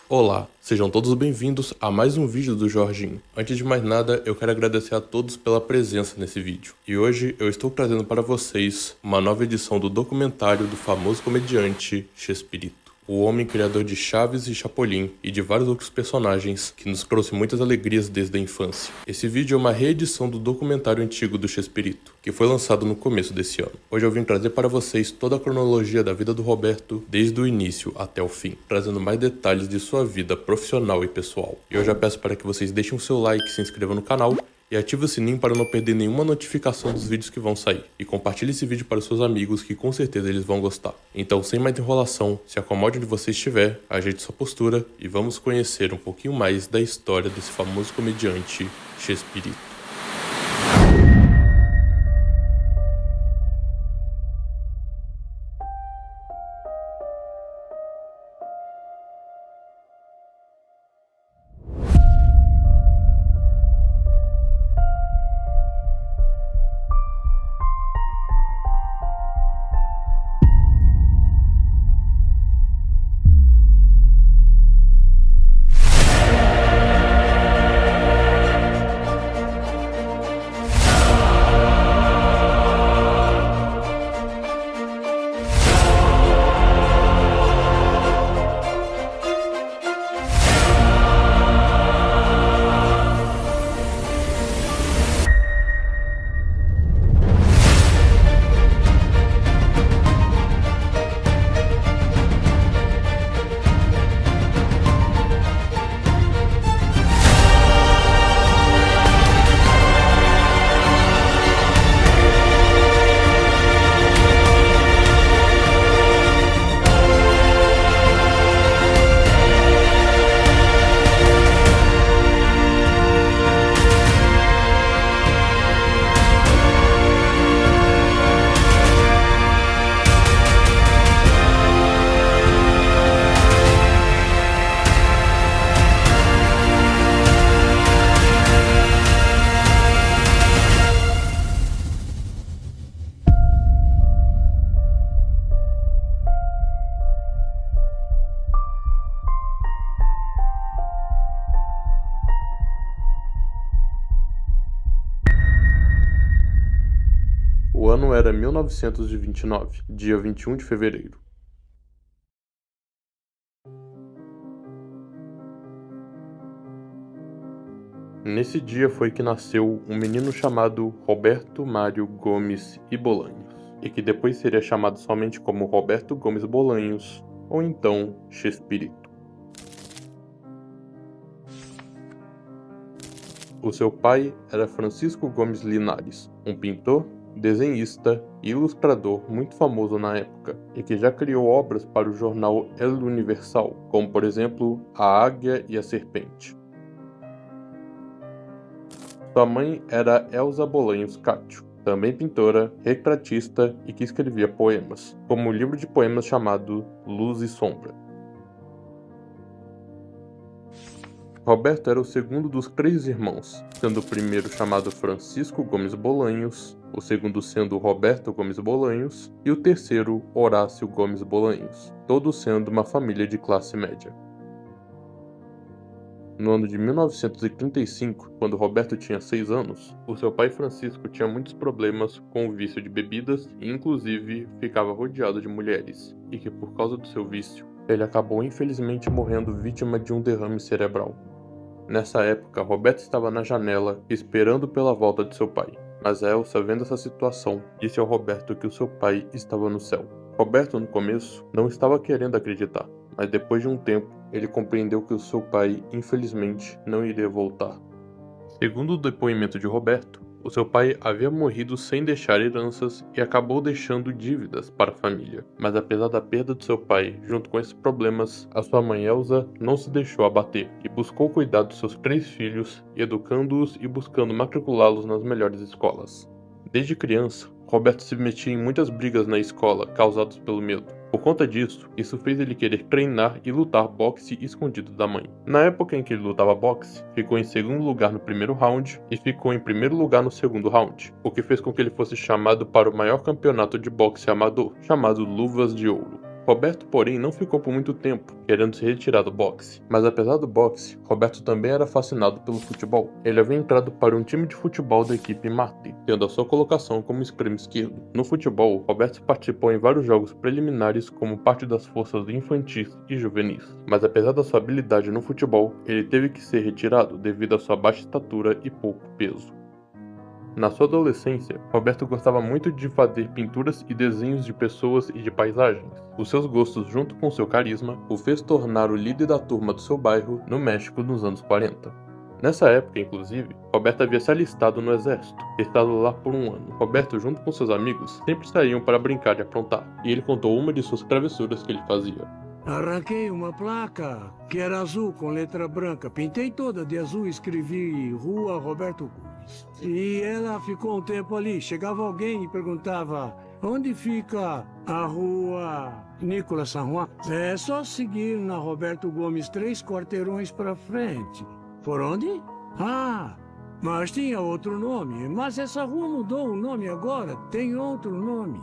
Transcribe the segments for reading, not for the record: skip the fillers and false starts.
Olá, sejam todos bem-vindos a mais um vídeo do Jorginho. Antes de mais nada, eu quero agradecer a todos pela presença nesse vídeo. E hoje eu estou trazendo para vocês uma nova edição do documentário do famoso comediante Chespirito, o homem criador de Chaves e Chapolin e de vários outros personagens que nos trouxe muitas alegrias desde a infância. Esse vídeo é uma reedição do documentário antigo do Chespirito, que foi lançado no começo desse ano. Hoje eu vim trazer para vocês toda a cronologia da vida do Roberto, desde o início até o fim, trazendo mais detalhes de sua vida profissional e pessoal. E eu já peço para que vocês deixem o seu like, se inscrevam no canal e ative o sininho para não perder nenhuma notificação dos vídeos que vão sair. E compartilhe esse vídeo para os seus amigos que com certeza eles vão gostar. Então, sem mais enrolação, se acomode onde você estiver, ajeite sua postura e vamos conhecer um pouquinho mais da história desse famoso comediante Chespirito. O ano era 1929, dia 21 de fevereiro. Nesse dia foi que nasceu um menino chamado Roberto Mário Gomes e Bolanhos, e que depois seria chamado somente como Roberto Gomes Bolanhos, ou então Chespirito. O seu pai era Francisco Gomes Linares, um pintor, desenhista e ilustrador muito famoso na época, e que já criou obras para o jornal El Universal, como por exemplo A Águia e a Serpente. Sua mãe era Elza Bolanhos Cátio, também pintora, retratista e que escrevia poemas, como o livro de poemas chamado Luz e Sombra. Roberto era o segundo dos 3 irmãos, sendo o primeiro chamado Francisco Gomes Bolanhos, o segundo sendo Roberto Gomes Bolanhos e o terceiro Horácio Gomes Bolanhos, todos sendo uma família de classe média. No ano de 1935, quando Roberto tinha 6 anos, o seu pai Francisco tinha muitos problemas com o vício de bebidas e inclusive ficava rodeado de mulheres, e que por causa do seu vício, ele acabou infelizmente morrendo vítima de um derrame cerebral. Nessa época, Roberto estava na janela, esperando pela volta de seu pai, mas Elsa, vendo essa situação, disse ao Roberto que o seu pai estava no céu. Roberto, no começo, não estava querendo acreditar, mas depois de um tempo, ele compreendeu que o seu pai, infelizmente, não iria voltar. Segundo o depoimento de Roberto, o seu pai havia morrido sem deixar heranças e acabou deixando dívidas para a família. Mas apesar da perda do seu pai, junto com esses problemas, a sua mãe Elsa não se deixou abater e buscou cuidar dos seus 3 filhos, educando-os e buscando matriculá-los nas melhores escolas. Desde criança, Roberto se metia em muitas brigas na escola causadas pelo medo. Por conta disso, isso fez ele querer treinar e lutar boxe escondido da mãe. Na época em que ele lutava boxe, ficou em segundo lugar no primeiro round e ficou em primeiro lugar no segundo round, o que fez com que ele fosse chamado para o maior campeonato de boxe amador, chamado Luvas de Ouro. Roberto, porém, não ficou por muito tempo, querendo se retirar do boxe. Mas apesar do boxe, Roberto também era fascinado pelo futebol. Ele havia entrado para um time de futebol da equipe Marte, tendo a sua colocação como extremo esquerdo. No futebol, Roberto participou em vários jogos preliminares como parte das forças infantis e juvenis. Mas apesar da sua habilidade no futebol, ele teve que ser retirado devido à sua baixa estatura e pouco peso. Na sua adolescência, Roberto gostava muito de fazer pinturas e desenhos de pessoas e de paisagens. Os seus gostos, junto com seu carisma, o fez tornar o líder da turma do seu bairro no México nos anos 40. Nessa época, inclusive, Roberto havia se alistado no exército, estado lá por um ano. Roberto, junto com seus amigos, sempre saíam para brincar e aprontar, e ele contou uma de suas travessuras que ele fazia. Arranquei uma placa que era azul com letra branca. Pintei toda de azul e escrevi Rua Roberto Gomes. E ela ficou um tempo ali. Chegava alguém e perguntava: onde fica a Rua Nicolas San Juan? É só seguir na Roberto Gomes 3 quarteirões para frente. Por onde? Ah, mas tinha outro nome. Mas essa rua mudou o nome agora. Tem outro nome.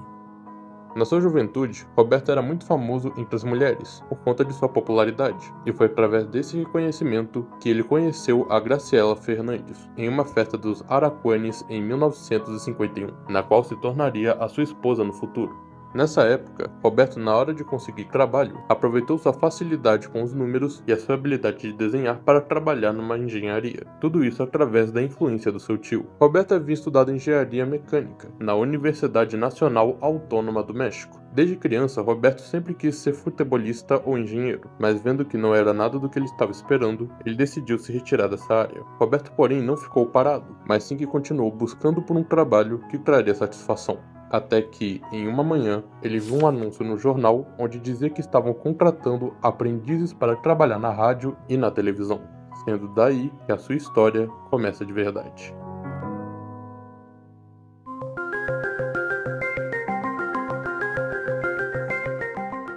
Na sua juventude, Roberto era muito famoso entre as mulheres, por conta de sua popularidade, e foi através desse reconhecimento que ele conheceu a Graciela Fernandes, em uma festa dos Araquanes em 1951, na qual se tornaria a sua esposa no futuro. Nessa época, Roberto, na hora de conseguir trabalho, aproveitou sua facilidade com os números e a sua habilidade de desenhar para trabalhar numa engenharia. Tudo isso através da influência do seu tio. Roberto havia estudado engenharia mecânica na Universidade Nacional Autônoma do México. Desde criança, Roberto sempre quis ser futebolista ou engenheiro, mas vendo que não era nada do que ele estava esperando, ele decidiu se retirar dessa área. Roberto, porém, não ficou parado, mas sim que continuou buscando por um trabalho que traria satisfação. Até que, em uma manhã, ele viu um anúncio no jornal onde dizia que estavam contratando aprendizes para trabalhar na rádio e na televisão, sendo daí que a sua história começa de verdade.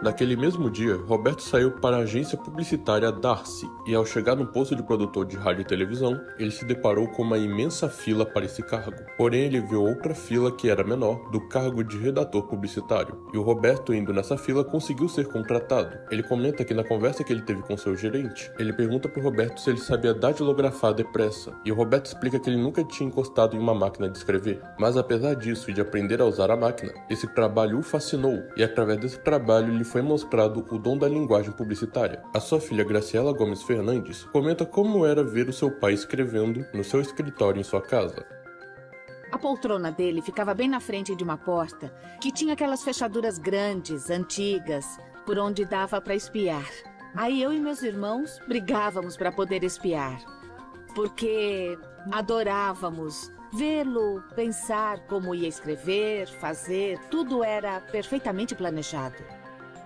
Naquele mesmo dia, Roberto saiu para a agência publicitária Darcy, e ao chegar no posto de produtor de rádio e televisão, ele se deparou com uma imensa fila para esse cargo. Porém, ele viu outra fila que era menor, do cargo de redator publicitário, e o Roberto, indo nessa fila, conseguiu ser contratado. Ele comenta que na conversa que ele teve com seu gerente, ele pergunta para o Roberto se ele sabia datilografar depressa, e o Roberto explica que ele nunca tinha encostado em uma máquina de escrever. Mas apesar disso e de aprender a usar a máquina, esse trabalho o fascinou, e através desse trabalho lhe foi mostrado o dom da linguagem publicitária. A sua filha Graciela Gomes Fernandes comenta como era ver o seu pai escrevendo no seu escritório em sua casa. A poltrona dele ficava bem na frente de uma porta que tinha aquelas fechaduras grandes, antigas, por onde dava para espiar. Aí eu e meus irmãos brigávamos para poder espiar, porque adorávamos vê-lo, pensar como ia escrever, fazer, tudo era perfeitamente planejado.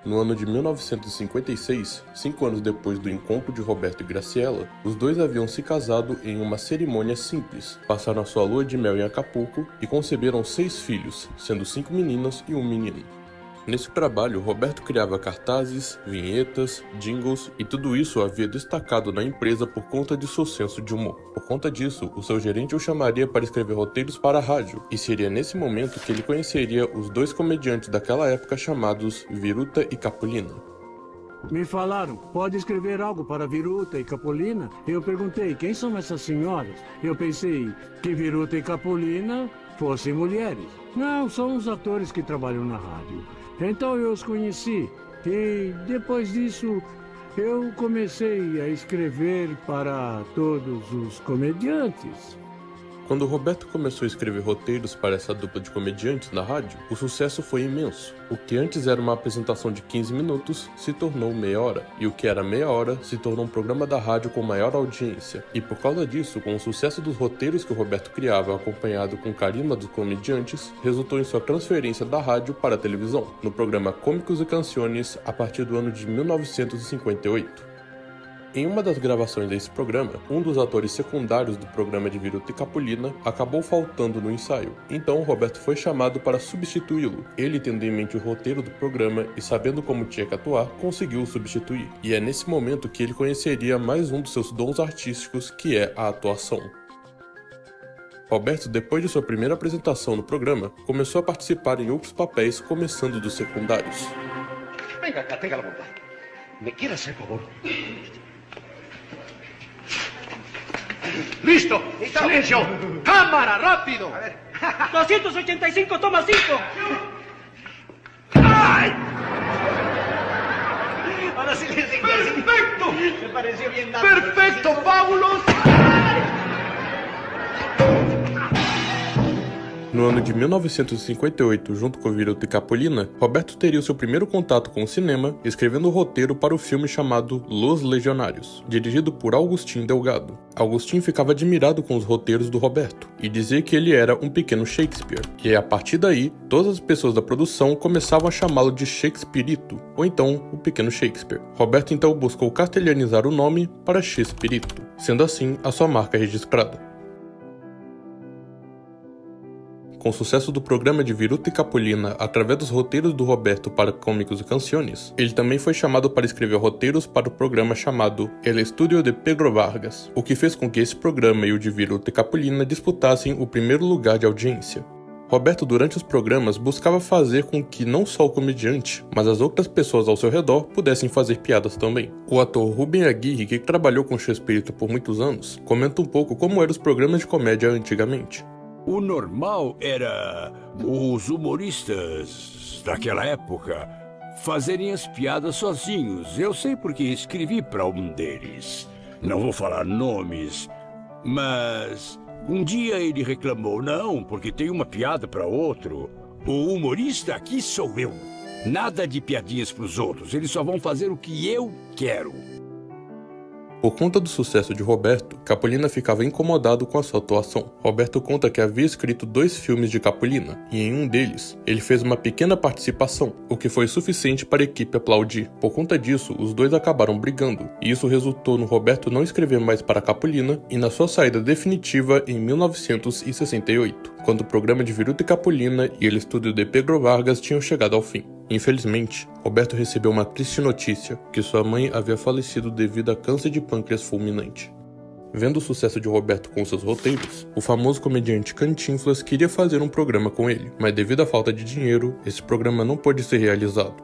No ano de 1956, 5 anos depois do encontro de Roberto e Graciela, os dois haviam se casado em uma cerimônia simples, passaram a sua lua de mel em Acapulco e conceberam 6 filhos, sendo 5 meninas e um menino. Nesse trabalho, Roberto criava cartazes, vinhetas, jingles e tudo isso havia destacado na empresa por conta de seu senso de humor. Por conta disso, o seu gerente o chamaria para escrever roteiros para a rádio, e seria nesse momento que ele conheceria os 2 comediantes daquela época chamados Viruta e Capulina. Me falaram, pode escrever algo para Viruta e Capulina? Eu perguntei, quem são essas senhoras? Eu pensei que Viruta e Capulina fossem mulheres. Não, são os atores que trabalham na rádio. Então eu os conheci e depois disso eu comecei a escrever para todos os comediantes. Quando Roberto começou a escrever roteiros para essa dupla de comediantes na rádio, o sucesso foi imenso. O que antes era uma apresentação de 15 minutos se tornou meia hora, e o que era meia hora se tornou um programa da rádio com maior audiência. E por causa disso, com o sucesso dos roteiros que o Roberto criava, acompanhado com o carisma dos comediantes, resultou em sua transferência da rádio para a televisão, no programa Cômicos e Canciones, a partir do ano de 1958. Em uma das gravações desse programa, um dos atores secundários do programa de Viruta e Capulina acabou faltando no ensaio. Então, Roberto foi chamado para substituí-lo. Ele, tendo em mente o roteiro do programa e sabendo como tinha que atuar, conseguiu o substituir. E é nesse momento que ele conheceria mais um dos seus dons artísticos, que é a atuação. Roberto, depois de sua primeira apresentação no programa, começou a participar em outros papéis, começando dos secundários. Venga acá, tenga la bondad. ¿Me quiere hacer favor? ¡Listo! ¡Silencio! ¡Cámara, rápido! A ver. 285, toma 5. ¡Ay! Ahora sí les digo. ¡Perfecto! Me pareció bien dado. ¡Perfecto, Fábulos! No ano de 1958, junto com Viruta e Capulina, Roberto teria o seu primeiro contato com o cinema, escrevendo o roteiro para o filme chamado Los Legionários, dirigido por Agustín Delgado. Agustín ficava admirado com os roteiros do Roberto, e dizia que ele era um pequeno Shakespeare, e a partir daí, todas as pessoas da produção começavam a chamá-lo de Shakespearito, ou então, o pequeno Shakespeare. Roberto então buscou castelhanizar o nome para Chespirito, sendo assim a sua marca registrada. Com o sucesso do programa de Viruta e Capulina através dos roteiros do Roberto para Cômicos e Canciones, ele também foi chamado para escrever roteiros para o programa chamado El Estudio de Pedro Vargas, o que fez com que esse programa e o de Viruta e Capulina disputassem o primeiro lugar de audiência. Roberto, durante os programas, buscava fazer com que não só o comediante, mas as outras pessoas ao seu redor pudessem fazer piadas também. O ator Rubem Aguirre, que trabalhou com Chespirito por muitos anos, comenta um pouco como eram os programas de comédia antigamente. O normal era os humoristas daquela época fazerem as piadas sozinhos. Eu sei porque escrevi para um deles. Não vou falar nomes, mas um dia ele reclamou: não, porque tem uma piada para outro. O humorista aqui sou eu. Nada de piadinhas para os outros. Eles só vão fazer o que eu quero. Por conta do sucesso de Roberto, Capulina ficava incomodado com a sua atuação. Roberto conta que havia escrito 2 filmes de Capulina, e em um deles, ele fez uma pequena participação, o que foi suficiente para a equipe aplaudir. Por conta disso, os dois acabaram brigando, e isso resultou no Roberto não escrever mais para Capulina e na sua saída definitiva em 1968, quando o programa de Viruta e Capulina e o estúdio de Pedro Vargas tinham chegado ao fim. Infelizmente, Roberto recebeu uma triste notícia, que sua mãe havia falecido devido a câncer de pâncreas fulminante. Vendo o sucesso de Roberto com seus roteiros, o famoso comediante Cantinflas queria fazer um programa com ele, mas devido à falta de dinheiro, esse programa não pôde ser realizado.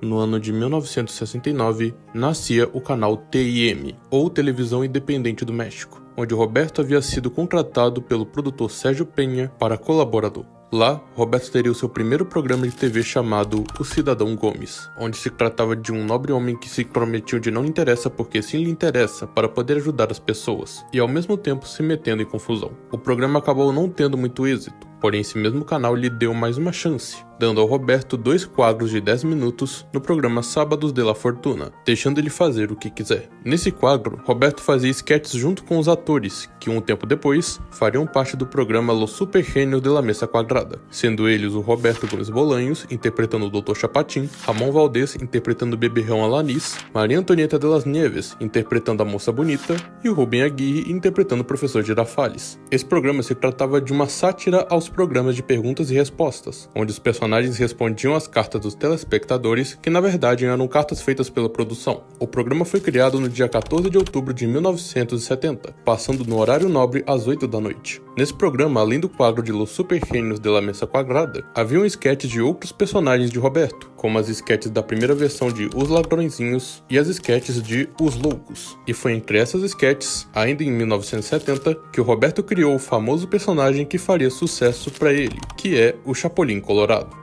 No ano de 1969, nascia o canal TIM, ou Televisão Independente do México, onde Roberto havia sido contratado pelo produtor Sérgio Penha para colaborador. Lá, Roberto teria o seu primeiro programa de TV chamado O Cidadão Gomes, onde se tratava de um nobre homem que se prometia de não lhe interessa porque sim lhe interessa para poder ajudar as pessoas, e ao mesmo tempo se metendo em confusão. O programa acabou não tendo muito êxito, porém esse mesmo canal lhe deu mais uma chance, dando ao Roberto 2 quadros de 10 minutos no programa Sábados de la Fortuna, deixando ele fazer o que quiser. Nesse quadro, Roberto fazia sketches junto com os atores, que um tempo depois fariam parte do programa Los Super Genios de la Mesa Quadrada, sendo eles o Roberto Gomes Bolanhos, interpretando o Dr. Chapatin, Ramon Valdez, interpretando o Beberrão Alanis, Maria Antonieta de las Nieves, interpretando a Moça Bonita, e o Rubem Aguirre, interpretando o Professor Girafales. Esse programa se tratava de uma sátira aos programas de perguntas e respostas, onde os personagens respondiam às cartas dos telespectadores, que na verdade eram cartas feitas pela produção. O programa foi criado no dia 14 de outubro de 1970, passando no horário nobre às 8 da noite. Nesse programa, além do quadro de Los Super Genios de la Mesa Quadrada, haviam sketches de outros personagens de Roberto, como as sketches da primeira versão de Os Ladrõezinhos e as sketches de Os Loucos. E foi entre essas sketches, ainda em 1970, que o Roberto criou o famoso personagem que faria sucesso para ele, que é o Chapolin Colorado.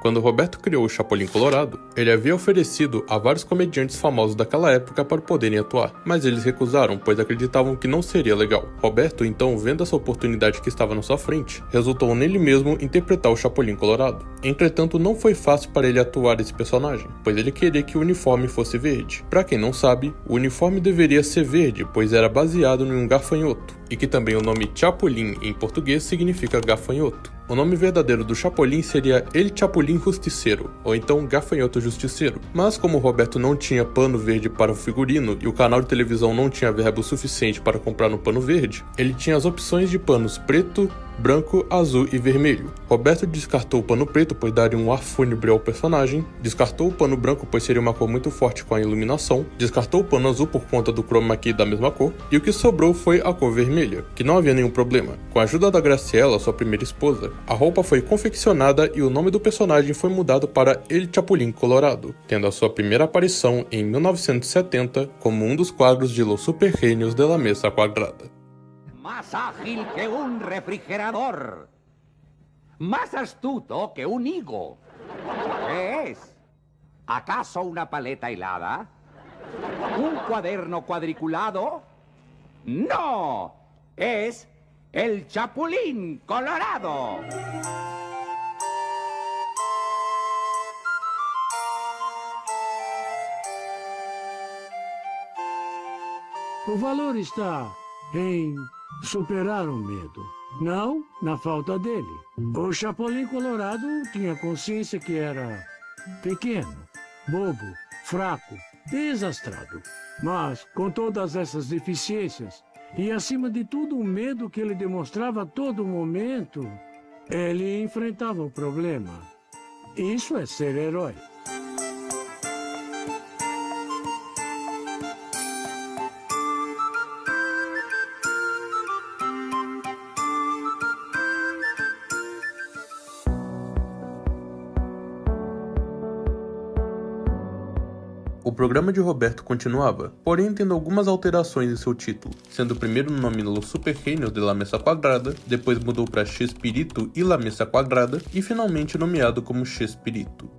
Quando Roberto criou o Chapolin Colorado, ele havia oferecido a vários comediantes famosos daquela época para poderem atuar, mas eles recusaram, pois acreditavam que não seria legal. Roberto, então, vendo essa oportunidade que estava na sua frente, resultou nele mesmo interpretar o Chapolin Colorado. Entretanto, não foi fácil para ele atuar esse personagem, pois ele queria que o uniforme fosse verde. Para quem não sabe, o uniforme deveria ser verde, pois era baseado em um gafanhoto, e que também o nome Chapulin em português significa gafanhoto. O nome verdadeiro do Chapolin seria El Chapulín Justiceiro, ou então Gafanhoto Justiceiro. Mas como o Roberto não tinha pano verde para o figurino e o canal de televisão não tinha verba suficiente para comprar um pano verde, ele tinha as opções de panos preto, branco, azul e vermelho. Roberto descartou o pano preto, pois daria um ar fúnebre ao personagem, descartou o pano branco, pois seria uma cor muito forte com a iluminação, descartou o pano azul por conta do chroma key da mesma cor, e o que sobrou foi a cor vermelha, que não havia nenhum problema. Com a ajuda da Graciela, sua primeira esposa, a roupa foi confeccionada e o nome do personagem foi mudado para El Chapulín Colorado, tendo a sua primeira aparição em 1970 como um dos quadros de Los Super Genios de la Mesa Cuadrada. Más ágil que un refrigerador. Más astuto que un higo. ¿Qué es? ¿Acaso una paleta helada? ¿Un cuaderno cuadriculado? ¡No! Es el Chapulín Colorado. O valor está em superar o medo, não na falta dele. O Chapolin Colorado tinha consciência que era pequeno, bobo, fraco, desastrado. Mas, com todas essas deficiências, e acima de tudo o medo que ele demonstrava a todo momento, ele enfrentava o problema. Isso é ser herói. O programa de Roberto continuava, porém tendo algumas alterações em seu título, sendo o primeiro no nome Los Super Genios de la Mesa Cuadrada, depois mudou para Chespirito e la Mesa Cuadrada e finalmente nomeado como Chespirito.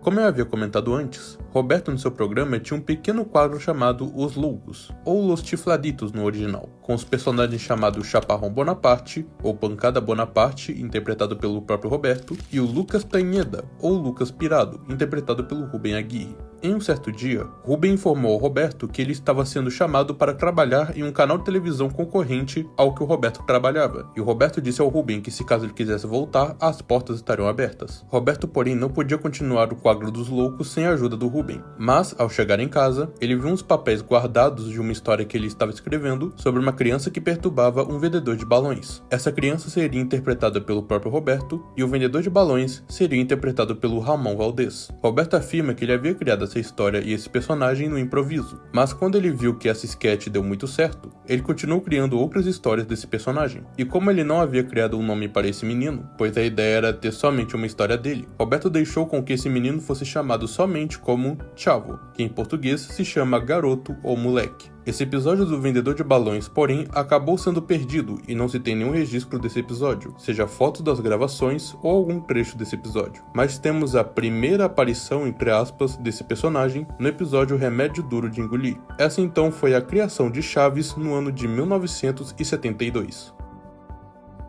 Como eu havia comentado antes, Roberto no seu programa tinha um pequeno quadro chamado Os Loucos, ou Los Chifladitos no original, com os personagens chamados Chaparrão Bonaparte, ou Pancada Bonaparte, interpretado pelo próprio Roberto, e o Lucas Tanheda, ou Lucas Pirado, interpretado pelo Rubem Aguirre. Em um certo dia, Rubem informou ao Roberto que ele estava sendo chamado para trabalhar em um canal de televisão concorrente ao que o Roberto trabalhava, e o Roberto disse ao Rubem que se caso ele quisesse voltar, as portas estariam abertas. Roberto, porém, não podia continuar o quadro dos loucos sem a ajuda do Rubem, mas, ao chegar em casa, ele viu uns papéis guardados de uma história que ele estava escrevendo sobre uma criança que perturbava um vendedor de balões. Essa criança seria interpretada pelo próprio Roberto, e o vendedor de balões seria interpretado pelo Ramon Valdez. Roberto afirma que ele havia criado essa história e esse personagem no improviso, mas quando ele viu que essa sketch deu muito certo, ele continuou criando outras histórias desse personagem. E como ele não havia criado um nome para esse menino, pois a ideia era ter somente uma história dele, Roberto deixou com que esse menino fosse chamado somente como Chavo, que em português se chama garoto ou moleque. Esse episódio do vendedor de balões, porém, acabou sendo perdido e não se tem nenhum registro desse episódio, seja foto das gravações ou algum trecho desse episódio. Mas temos a primeira aparição, entre aspas, desse personagem no episódio Remédio Duro de Engolir. Essa então foi a criação de Chaves no ano de 1972.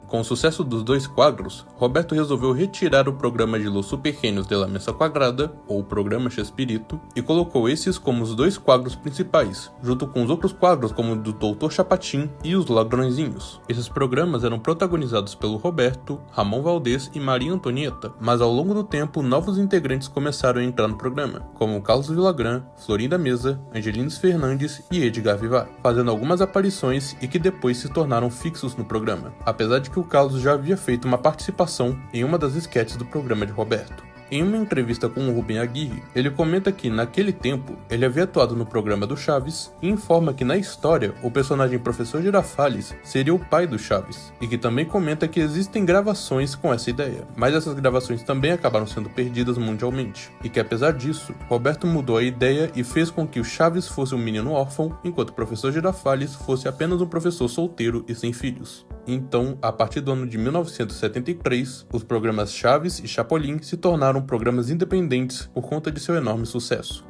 Com o sucesso dos dois quadros, Roberto resolveu retirar o programa de Los Super Genios de la Mesa Cuadrada, ou programa Chespirito, e colocou esses como os dois quadros principais, junto com os outros quadros como o do Dr. Chapatin e os Ladrõezinhos. Esses programas eram protagonizados pelo Roberto, Ramon Valdez e Maria Antonieta, mas ao longo do tempo novos integrantes começaram a entrar no programa, como Carlos Villagrán, Florinda Mesa, Angelines Fernandes e Edgar Vivar, fazendo algumas aparições e que depois se tornaram fixos no programa, apesar de que o Carlos já havia feito uma participação em uma das sketches do programa de Roberto. Em uma entrevista com o Rubem Aguirre, ele comenta que, naquele tempo, ele havia atuado no programa do Chaves e informa que, na história, o personagem Professor Girafales seria o pai do Chaves, e que também comenta que existem gravações com essa ideia, mas essas gravações também acabaram sendo perdidas mundialmente, e que, apesar disso, Roberto mudou a ideia e fez com que o Chaves fosse um menino órfão, enquanto o Professor Girafales fosse apenas um professor solteiro e sem filhos. Então, a partir do ano de 1973, os programas Chaves e Chapolin se tornaram programas independentes por conta de seu enorme sucesso.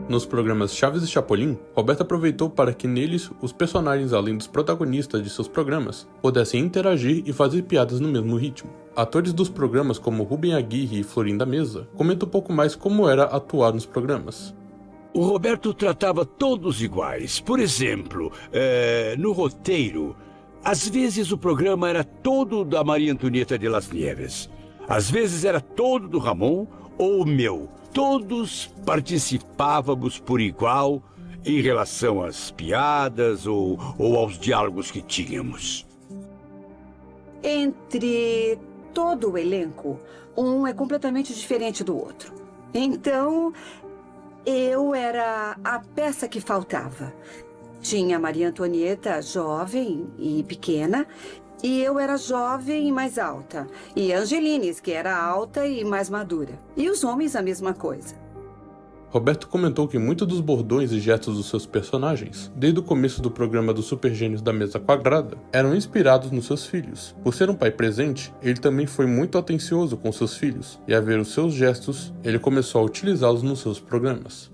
Nos programas Chaves e Chapolin, Roberto aproveitou para que neles os personagens, além dos protagonistas de seus programas, pudessem interagir e fazer piadas no mesmo ritmo. Atores dos programas como Rubem Aguirre e Florinda Mesa comentam um pouco mais como era atuar nos programas. O Roberto tratava todos iguais. Por exemplo, no roteiro, às vezes o programa era todo da Maria Antonieta de las Nieves. Às vezes era todo do Ramon ou o meu. Todos participávamos por igual em relação às piadas ou aos diálogos que tínhamos? Entre todo o elenco, um é completamente diferente do outro. Então, eu era a peça que faltava. Tinha Maria Antonieta jovem e pequena, e eu era jovem e mais alta. E Angelines, que era alta e mais madura. E os homens a mesma coisa. Roberto comentou que muitos dos bordões e gestos dos seus personagens, desde o começo do programa dos Super Gênios da Mesa Quadrada, eram inspirados nos seus filhos. Por ser um pai presente, ele também foi muito atencioso com seus filhos, e a ver os seus gestos, ele começou a utilizá-los nos seus programas.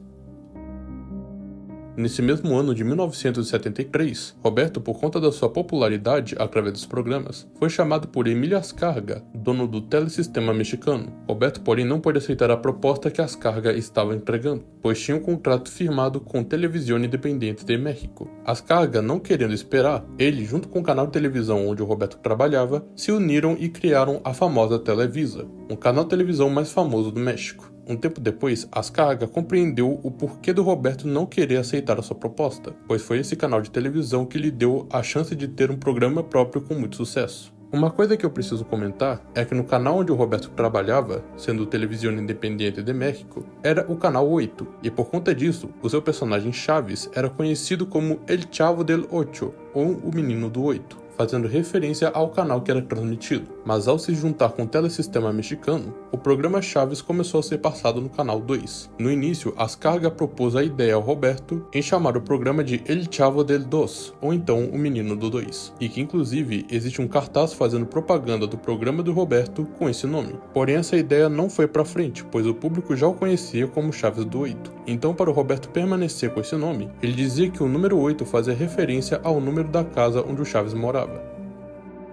Nesse mesmo ano de 1973, Roberto, por conta da sua popularidade através dos programas, foi chamado por Emílio Azcárraga, dono do Telesistema Mexicano. Roberto, porém, não pôde aceitar a proposta que Azcárraga estava entregando, pois tinha um contrato firmado com Televisión Independiente de México. Azcárraga, não querendo esperar, ele, junto com o canal de televisão onde o Roberto trabalhava, se uniram e criaram a famosa Televisa, um canal de televisão mais famoso do México. Um tempo depois, Azcárraga compreendeu o porquê do Roberto não querer aceitar a sua proposta, pois foi esse canal de televisão que lhe deu a chance de ter um programa próprio com muito sucesso. Uma coisa que eu preciso comentar é que no canal onde o Roberto trabalhava, sendo o Televisión Independiente de México, era o canal 8, e por conta disso, o seu personagem Chaves era conhecido como El Chavo del Ocho, ou o Menino do 8. Fazendo referência ao canal que era transmitido. Mas ao se juntar com o Telesistema Mexicano, o programa Chaves começou a ser passado no canal 2. No início, Azcárraga propôs a ideia ao Roberto em chamar o programa de El Chavo del Dos, ou então o Menino do 2, e que inclusive existe um cartaz fazendo propaganda do programa do Roberto com esse nome. Porém, essa ideia não foi pra frente, pois o público já o conhecia como Chaves do 8. Então, para o Roberto permanecer com esse nome, ele dizia que o número 8 fazia referência ao número da casa onde o Chaves morava.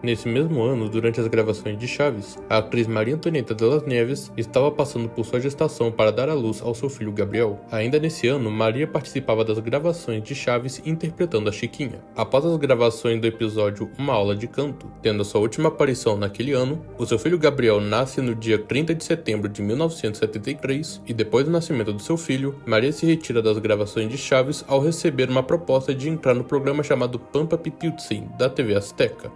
Nesse mesmo ano, durante as gravações de Chaves, a atriz Maria Antonieta de las Nieves estava passando por sua gestação para dar à luz ao seu filho Gabriel. Ainda nesse ano, Maria participava das gravações de Chaves interpretando a Chiquinha. Após as gravações do episódio Uma Aula de Canto, tendo a sua última aparição naquele ano, o seu filho Gabriel nasce no dia 30 de setembro de 1973 e depois do nascimento do seu filho, Maria se retira das gravações de Chaves ao receber uma proposta de entrar no programa chamado Pampa Pitiutzin, da TV Azteca.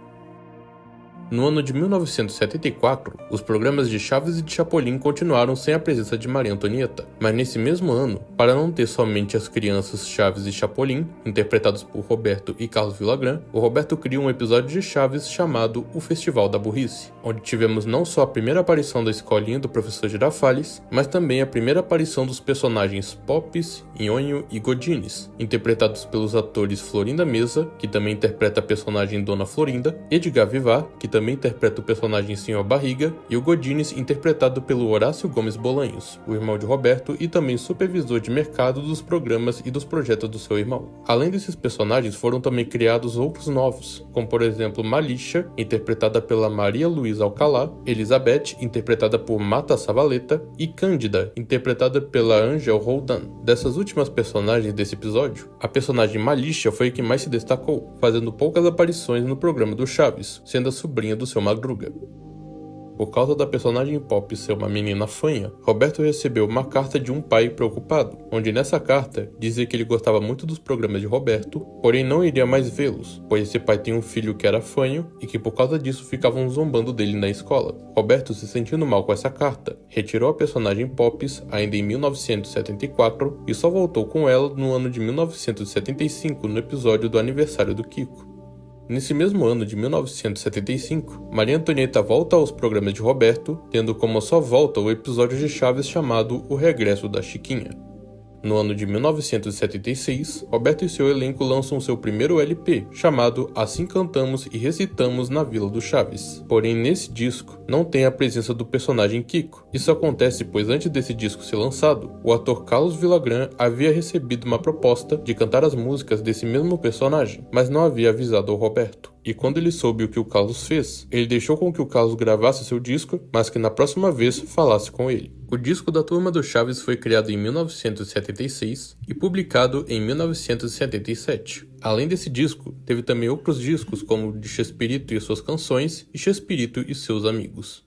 No ano de 1974, os programas de Chaves e de Chapolin continuaram sem a presença de Maria Antonieta, mas nesse mesmo ano, para não ter somente as crianças Chaves e Chapolin, interpretados por Roberto e Carlos Villagrán, o Roberto cria um episódio de Chaves chamado O Festival da Burrice, onde tivemos não só a primeira aparição da escolinha do professor Girafales, mas também a primeira aparição dos personagens Pops, Nhonho e Godines, interpretados pelos atores Florinda Mesa, que também interpreta a personagem Dona Florinda, Edgar Vivar, que também interpreta o personagem Sr. Barriga, e o Godines, interpretado pelo Horácio Gomes Bolanhos, o irmão de Roberto e também supervisor de mercado dos programas e dos projetos do seu irmão. Além desses personagens, foram também criados outros novos, como por exemplo Malixa, interpretada pela Maria Luísa Alcalá, Elizabeth, interpretada por Mata Savaleta, e Cândida, interpretada pela Angel Roldan. Dessas últimas personagens desse episódio, a personagem Malixa foi a que mais se destacou, fazendo poucas aparições no programa do Chaves, sendo a sobrinha do seu Madruga. Por causa da personagem Pop ser uma menina fanha, Roberto recebeu uma carta de um pai preocupado, onde nessa carta dizia que ele gostava muito dos programas de Roberto, porém não iria mais vê-los, pois esse pai tem um filho que era fanho e que por causa disso ficavam zombando dele na escola. Roberto, se sentindo mal com essa carta, retirou a personagem Pops ainda em 1974 e só voltou com ela no ano de 1975 no episódio do aniversário do Kiko. Nesse mesmo ano de 1975, Maria Antonieta volta aos programas de Roberto, tendo como sua volta o episódio de Chaves chamado O Regresso da Chiquinha. No ano de 1976, Roberto e seu elenco lançam seu primeiro LP, chamado Assim Cantamos e Recitamos na Vila do Chaves. Porém, nesse disco, não tem a presença do personagem Kiko. Isso acontece pois antes desse disco ser lançado, o ator Carlos Villagrán havia recebido uma proposta de cantar as músicas desse mesmo personagem, mas não havia avisado ao Roberto. E quando ele soube o que o Carlos fez, ele deixou com que o Carlos gravasse seu disco, mas que na próxima vez falasse com ele. O disco da Turma do Chaves foi criado em 1976 e publicado em 1977. Além desse disco, teve também outros discos como de Chespirito e suas canções e Chespirito e seus amigos.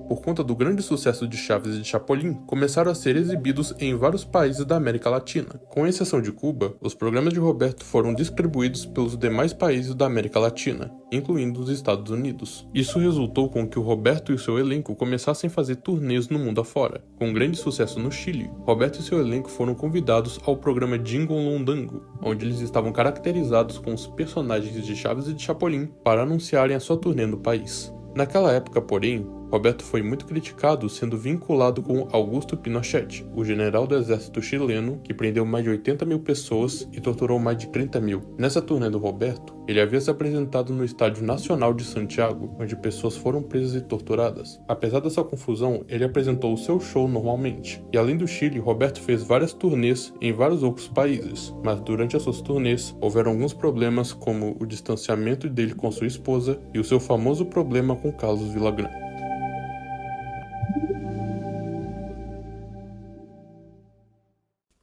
por conta do grande sucesso de Chaves e de Chapolin, começaram a ser exibidos em vários países da América Latina. Com exceção de Cuba, os programas de Roberto foram distribuídos pelos demais países da América Latina, incluindo os Estados Unidos. Isso resultou com que o Roberto e o seu elenco começassem a fazer turnês no mundo afora. Com grande sucesso no Chile, Roberto e seu elenco foram convidados ao programa Dingolondango, onde eles estavam caracterizados com os personagens de Chaves e de Chapolin para anunciarem a sua turnê no país. Naquela época, porém, Roberto foi muito criticado, sendo vinculado com Augusto Pinochet, o general do exército chileno que prendeu mais de 80 mil pessoas e torturou mais de 30 mil. Nessa turnê do Roberto, ele havia se apresentado no Estádio Nacional de Santiago, onde pessoas foram presas e torturadas. Apesar dessa confusão, ele apresentou o seu show normalmente. E além do Chile, Roberto fez várias turnês em vários outros países, mas durante as suas turnês houveram alguns problemas, como o distanciamento dele com sua esposa e o seu famoso problema com Carlos Villagrán.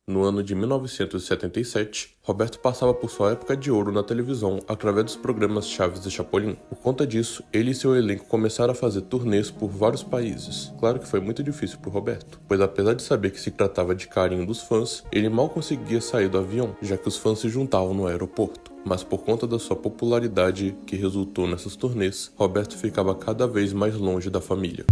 No ano de 1977, Roberto passava por sua época de ouro na televisão através dos programas Chaves e Chapolin. Por conta disso, ele e seu elenco começaram a fazer turnês por vários países. Claro que foi muito difícil para Roberto, pois apesar de saber que se tratava de carinho dos fãs, ele mal conseguia sair do avião, já que os fãs se juntavam no aeroporto. Mas por conta da sua popularidade que resultou nessas turnês, Roberto ficava cada vez mais longe da família.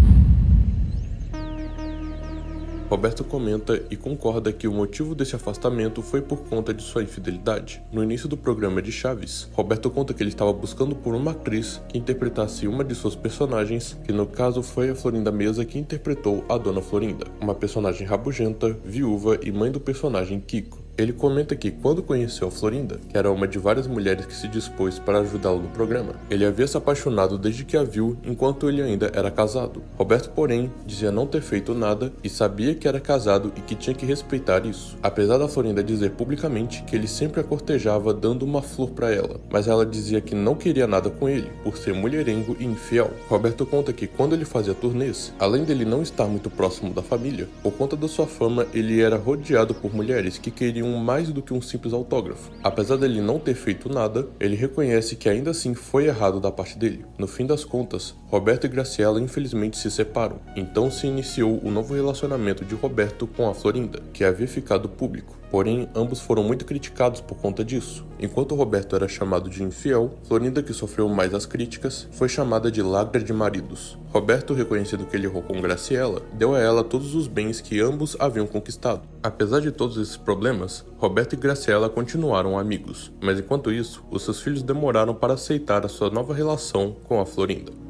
Roberto comenta e concorda que o motivo desse afastamento foi por conta de sua infidelidade. No início do programa de Chaves, Roberto conta que ele estava buscando por uma atriz que interpretasse uma de suas personagens, que no caso foi a Florinda Mesa que interpretou a Dona Florinda, uma personagem rabugenta, viúva e mãe do personagem Kiko. Ele comenta que quando conheceu a Florinda, que era uma de várias mulheres que se dispôs para ajudá-lo no programa, ele havia se apaixonado desde que a viu enquanto ele ainda era casado. Roberto, porém, dizia não ter feito nada e sabia que era casado e que tinha que respeitar isso. Apesar da Florinda dizer publicamente que ele sempre a cortejava dando uma flor para ela, mas ela dizia que não queria nada com ele, por ser mulherengo e infiel. Roberto conta que quando ele fazia turnês, além dele não estar muito próximo da família, por conta da sua fama, ele era rodeado por mulheres que queriam mais do que um simples autógrafo. Apesar dele não ter feito nada, ele reconhece que ainda assim foi errado da parte dele. No fim das contas, Roberto e Graciela infelizmente se separam. Então se iniciou o novo relacionamento de Roberto com a Florinda, que havia ficado público. Porém, ambos foram muito criticados por conta disso. Enquanto Roberto era chamado de infiel, Florinda, que sofreu mais as críticas, foi chamada de ladra de maridos. Roberto, reconhecendo que ele errou com Graciela, deu a ela todos os bens que ambos haviam conquistado. Apesar de todos esses problemas, Roberto e Graciela continuaram amigos, mas enquanto isso, os seus filhos demoraram para aceitar a sua nova relação com a Florinda.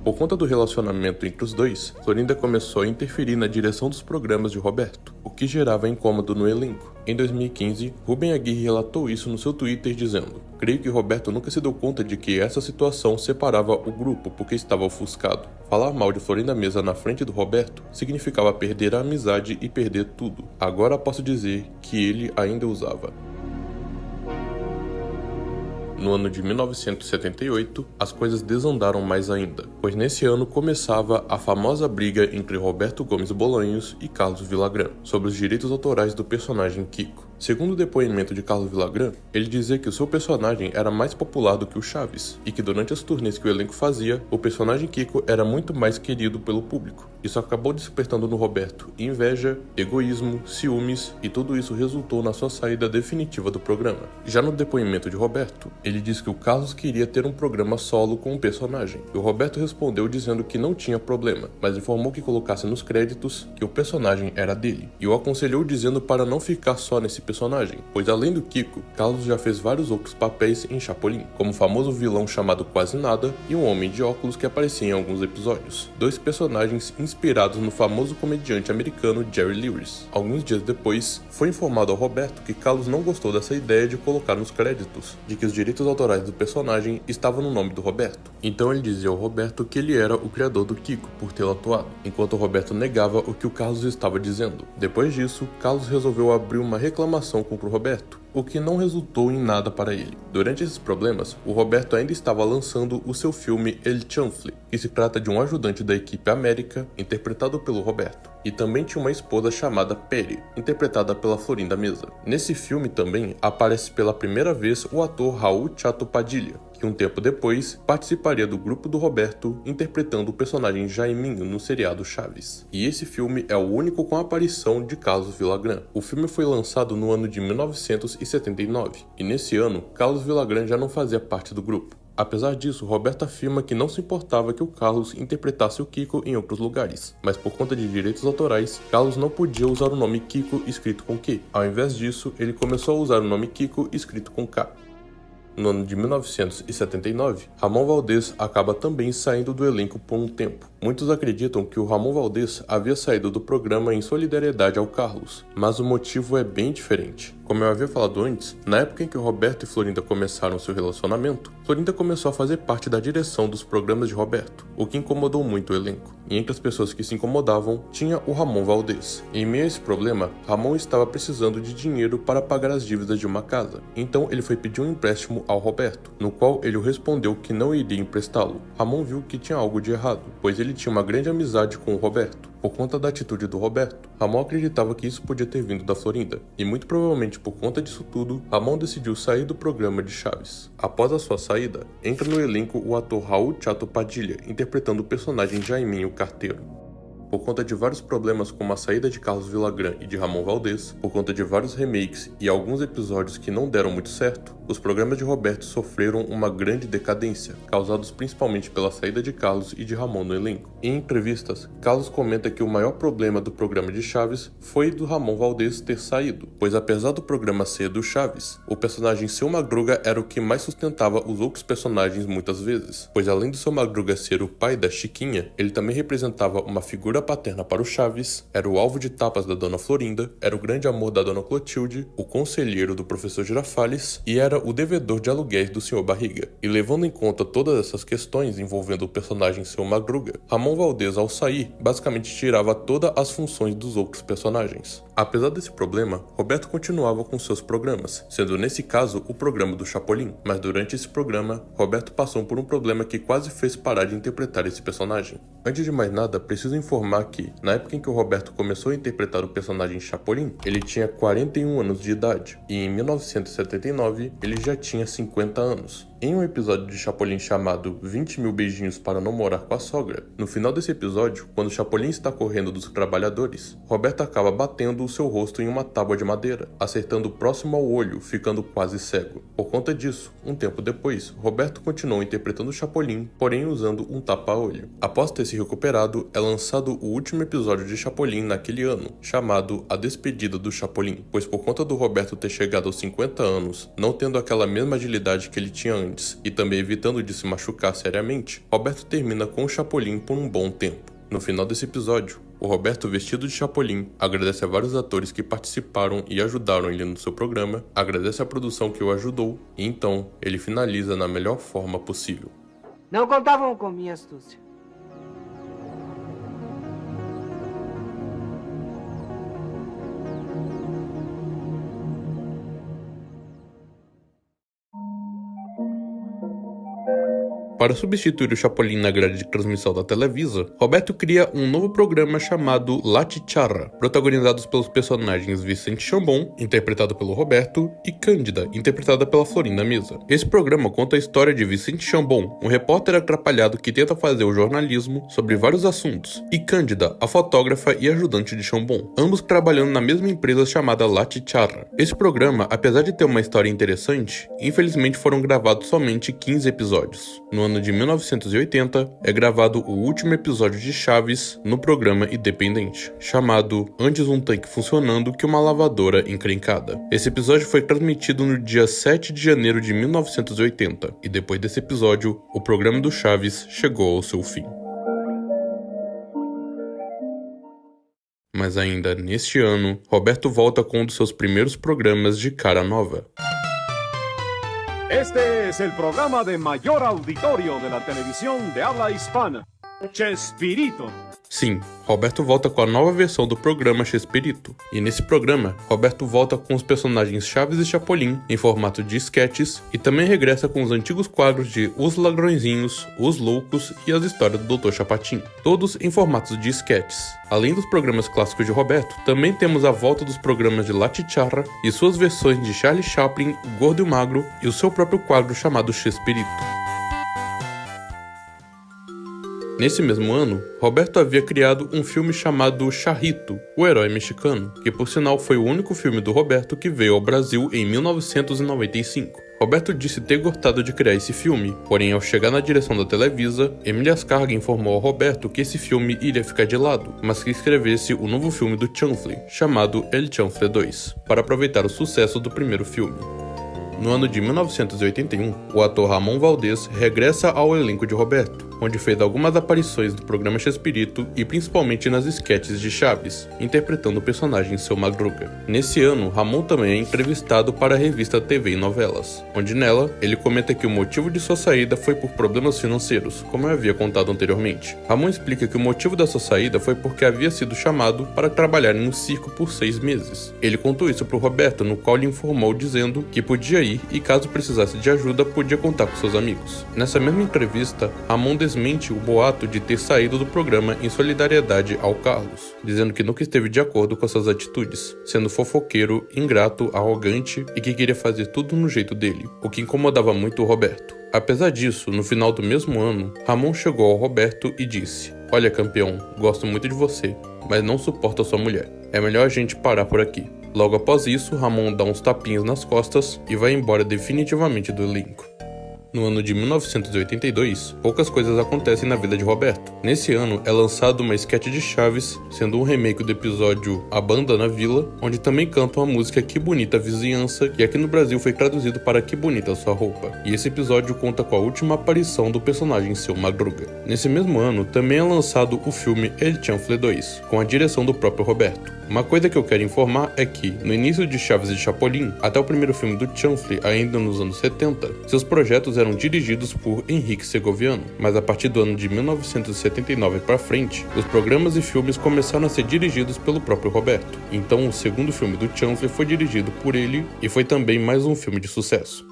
Por conta do relacionamento entre os dois, Florinda começou a interferir na direção dos programas de Roberto, o que gerava incômodo no elenco. Em 2015, Rubem Aguirre relatou isso no seu Twitter dizendo: "Creio que Roberto nunca se deu conta de que essa situação separava o grupo porque estava ofuscado. Falar mal de Florinda Mesa na frente do Roberto significava perder a amizade e perder tudo. Agora posso dizer que ele ainda usava." No ano de 1978, as coisas desandaram mais ainda, pois nesse ano começava a famosa briga entre Roberto Gomes Bolanhos e Carlos Villagrán sobre os direitos autorais do personagem Kiko. Segundo o depoimento de Carlos Villagrán, ele dizia que o seu personagem era mais popular do que o Chaves, e que durante as turnês que o elenco fazia, o personagem Kiko era muito mais querido pelo público. Isso acabou despertando no Roberto inveja, egoísmo, ciúmes, e tudo isso resultou na sua saída definitiva do programa. Já no depoimento de Roberto, ele diz que o Carlos queria ter um programa solo com o personagem, e o Roberto respondeu dizendo que não tinha problema, mas informou que colocasse nos créditos que o personagem era dele, e o aconselhou dizendo para não ficar só nesse personagem, pois além do Kiko, Carlos já fez vários outros papéis em Chapolin, como o famoso vilão chamado Quase Nada e um homem de óculos que aparecia em alguns episódios, dois personagens inspirados no famoso comediante americano Jerry Lewis. Alguns dias depois, foi informado ao Roberto que Carlos não gostou dessa ideia de colocar nos créditos, de que os direitos autorais do personagem estavam no nome do Roberto. Então ele dizia ao Roberto que ele era o criador do Kiko por tê-lo atuado, enquanto o Roberto negava o que o Carlos estava dizendo. Depois disso, Carlos resolveu abrir uma reclamação contra o Roberto, o que não resultou em nada para ele. Durante esses problemas, o Roberto ainda estava lançando o seu filme El Chanfle, que se trata de um ajudante da equipe América, interpretado pelo Roberto, e também tinha uma esposa chamada Peri, interpretada pela Florinda Mesa. Nesse filme também aparece pela primeira vez o ator Raul Chato Padilha, que que um tempo depois participaria do grupo do Roberto interpretando o personagem Jaiminho no seriado Chaves. E esse filme é o único com a aparição de Carlos Villagrán. O filme foi lançado no ano de 1979 e nesse ano Carlos Villagrán já não fazia parte do grupo. Apesar disso, Roberto afirma que não se importava que o Carlos interpretasse o Kiko em outros lugares, mas por conta de direitos autorais, Carlos não podia usar o nome Kiko escrito com Q. Ao invés disso, ele começou a usar o nome Kiko escrito com K. No ano de 1979, Ramon Valdez acaba também saindo do elenco por um tempo. Muitos acreditam que o Ramon Valdez havia saído do programa em solidariedade ao Carlos, mas o motivo é bem diferente. Como eu havia falado antes, na época em que o Roberto e Florinda começaram seu relacionamento, Florinda começou a fazer parte da direção dos programas de Roberto, o que incomodou muito o elenco. E entre as pessoas que se incomodavam, tinha o Ramon Valdez. Em meio a esse problema, Ramon estava precisando de dinheiro para pagar as dívidas de uma casa, então ele foi pedir um empréstimo ao Roberto, no qual ele respondeu que não iria emprestá-lo. Ramon viu que tinha algo de errado, pois ele tinha uma grande amizade com o Roberto. Por conta da atitude do Roberto, Ramon acreditava que isso podia ter vindo da Florinda, e muito provavelmente por conta disso tudo, Ramon decidiu sair do programa de Chaves. Após a sua saída, entra no elenco o ator Raul Chato Padilha, interpretando o personagem Jaiminho Carteiro. Por conta de vários problemas como a saída de Carlos Villagrán e de Ramon Valdez, por conta de vários remakes e alguns episódios que não deram muito certo, os programas de Roberto sofreram uma grande decadência, causados principalmente pela saída de Carlos e de Ramon no elenco. Em entrevistas, Carlos comenta que o maior problema do programa de Chaves foi do Ramon Valdez ter saído, pois apesar do programa ser do Chaves, o personagem Seu Madruga era o que mais sustentava os outros personagens muitas vezes, pois além do Seu Madruga ser o pai da Chiquinha, ele também representava uma figura paterna para o Chaves, era o alvo de tapas da Dona Florinda, era o grande amor da Dona Clotilde, o conselheiro do professor Girafales e era o devedor de aluguéis do Sr. Barriga. E levando em conta todas essas questões envolvendo o personagem Seu Madruga, Ramon Valdez ao sair basicamente tirava todas as funções dos outros personagens. Apesar desse problema, Roberto continuava com seus programas, sendo nesse caso o programa do Chapolin, mas durante esse programa, Roberto passou por um problema que quase fez parar de interpretar esse personagem. Antes de mais nada, preciso informar que, na época em que o Roberto começou a interpretar o personagem Chapolin, ele tinha 41 anos de idade, e em 1979 ele já tinha 50 anos. Em um episódio de Chapolin chamado 20 mil beijinhos para não morar com a sogra, no final desse episódio, quando Chapolin está correndo dos trabalhadores, Roberto acaba batendo o seu rosto em uma tábua de madeira, acertando próximo ao olho, ficando quase cego. Por conta disso, um tempo depois, Roberto continuou interpretando Chapolin, porém usando um tapa-olho. Após ter se recuperado, é lançado o último episódio de Chapolin naquele ano, chamado A Despedida do Chapolin, pois por conta do Roberto ter chegado aos 50 anos, não tendo aquela mesma agilidade que ele tinha antes, e também evitando de se machucar seriamente, Roberto termina com o Chapolin por um bom tempo. No final desse episódio, o Roberto, vestido de Chapolin, agradece a vários atores que participaram e ajudaram ele no seu programa, agradece a produção que o ajudou, e então ele finaliza na melhor forma possível. Não contavam com minha astúcia. Para substituir o Chapolin na grade de transmissão da Televisa, Roberto cria um novo programa chamado La Chicharra, protagonizados pelos personagens Vicente Chambon, interpretado pelo Roberto, e Cândida, interpretada pela Florinda Mesa. Esse programa conta a história de Vicente Chambon, um repórter atrapalhado que tenta fazer o jornalismo sobre vários assuntos, e Cândida, a fotógrafa e ajudante de Chambon, ambos trabalhando na mesma empresa chamada La Chicharra. Esse programa, apesar de ter uma história interessante, infelizmente foram gravados somente 15 episódios. No ano de 1980, é gravado o último episódio de Chaves no programa independente, chamado Antes um tanque funcionando que uma lavadora encrencada. Esse episódio foi transmitido no dia 7 de janeiro de 1980, e depois desse episódio, o programa do Chaves chegou ao seu fim. Mas ainda neste ano, Roberto volta com um dos seus primeiros programas de cara nova. Este es el programa de mayor auditorio de la televisión de habla hispana. Chespirito. Sim, Roberto volta com a nova versão do programa Chespirito. E nesse programa, Roberto volta com os personagens Chaves e Chapolin em formato de sketches e também regressa com os antigos quadros de Os Ladrõezinhos, Os Loucos e as histórias do Dr. Chapatin, todos em formatos de sketches. Além dos programas clássicos de Roberto, também temos a volta dos programas de La Chicharra e suas versões de Charlie Chaplin, O Gordo e o Magro e o seu próprio quadro chamado Chespirito. Nesse mesmo ano, Roberto havia criado um filme chamado Charrito, o Herói Mexicano, que por sinal foi o único filme do Roberto que veio ao Brasil em 1995. Roberto disse ter gostado de criar esse filme, porém ao chegar na direção da Televisa, Emília Ascarga informou ao Roberto que esse filme iria ficar de lado, mas que escrevesse o novo filme do Chanfle, chamado El Chanfle 2, para aproveitar o sucesso do primeiro filme. No ano de 1981, o ator Ramon Valdez regressa ao elenco de Roberto, onde fez algumas aparições do programa Chespirito e principalmente nas sketches de Chaves, interpretando o personagem Seu Madruga. Nesse ano, Ramon também é entrevistado para a revista TV e Novelas, onde nela ele comenta que o motivo de sua saída foi por problemas financeiros, como eu havia contado anteriormente. Ramon explica que o motivo da sua saída foi porque havia sido chamado para trabalhar em um circo por 6 meses. Ele contou isso para o Roberto, no qual lhe informou dizendo que podia ir e caso precisasse de ajuda podia contar com seus amigos. Nessa mesma entrevista, Ramon desmente o boato de ter saído do programa em solidariedade ao Carlos, dizendo que nunca esteve de acordo com suas atitudes, sendo fofoqueiro, ingrato, arrogante e que queria fazer tudo no jeito dele, o que incomodava muito o Roberto. Apesar disso, no final do mesmo ano, Ramon chegou ao Roberto e disse: "Olha, campeão, gosto muito de você, mas não suporto a sua mulher. É melhor a gente parar por aqui." Logo após isso, Ramon dá uns tapinhas nas costas e vai embora definitivamente do elenco. No ano de 1982, poucas coisas acontecem na vida de Roberto. Nesse ano, é lançado uma sketch de Chaves, sendo um remake do episódio A Banda na Vila, onde também cantam a música Que Bonita Vizinhança, que aqui no Brasil foi traduzido para Que Bonita Sua Roupa. E esse episódio conta com a última aparição do personagem Seu Madruga. Nesse mesmo ano, também é lançado o filme El Chanfle 2, com a direção do próprio Roberto. Uma coisa que eu quero informar é que, no início de Chaves e Chapolin, até o primeiro filme do Chanfle, ainda nos anos 70, seus projetos eram dirigidos por Henrique Segoviano, mas a partir do ano de 1979 para frente, os programas e filmes começaram a ser dirigidos pelo próprio Roberto. Então, o segundo filme do Chanfle foi dirigido por ele e foi também mais um filme de sucesso.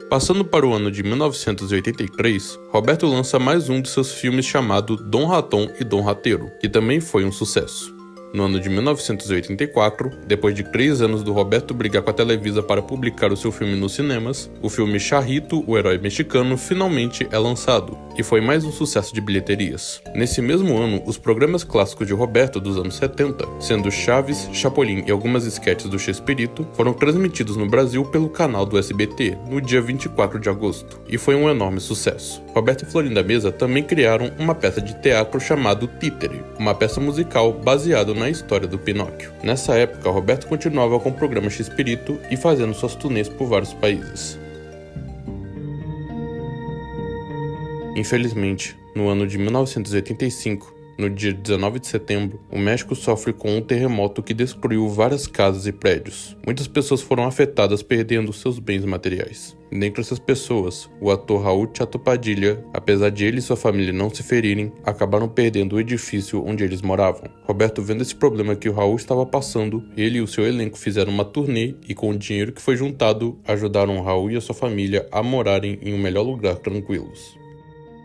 Passando para o ano de 1983, Roberto lança mais um de seus filmes chamado Dom Raton e Dom Rateiro, que também foi um sucesso. No ano de 1984, depois de 3 anos do Roberto brigar com a Televisa para publicar o seu filme nos cinemas, o filme Charrito, o Herói Mexicano, finalmente é lançado, e foi mais um sucesso de bilheterias. Nesse mesmo ano, os programas clássicos de Roberto dos anos 70, sendo Chaves, Chapolin e algumas sketches do Chespirito, foram transmitidos no Brasil pelo canal do SBT, no dia 24 de agosto, e foi um enorme sucesso. Roberto e Florinda Mesa também criaram uma peça de teatro chamado Títere, uma peça musical baseada na história do Pinóquio. Nessa época, Roberto continuava com o programa Chespirito e fazendo suas turnês por vários países. Infelizmente, no ano de 1985, no dia 19 de setembro, o México sofre com um terremoto que destruiu várias casas e prédios. Muitas pessoas foram afetadas, perdendo seus bens materiais. Dentre essas pessoas, o ator Raul Chato Padilha, apesar de ele e sua família não se ferirem, acabaram perdendo o edifício onde eles moravam. Roberto, vendo esse problema que o Raul estava passando, ele e o seu elenco fizeram uma turnê e com o dinheiro que foi juntado, ajudaram o Raul e a sua família a morarem em um melhor lugar tranquilos.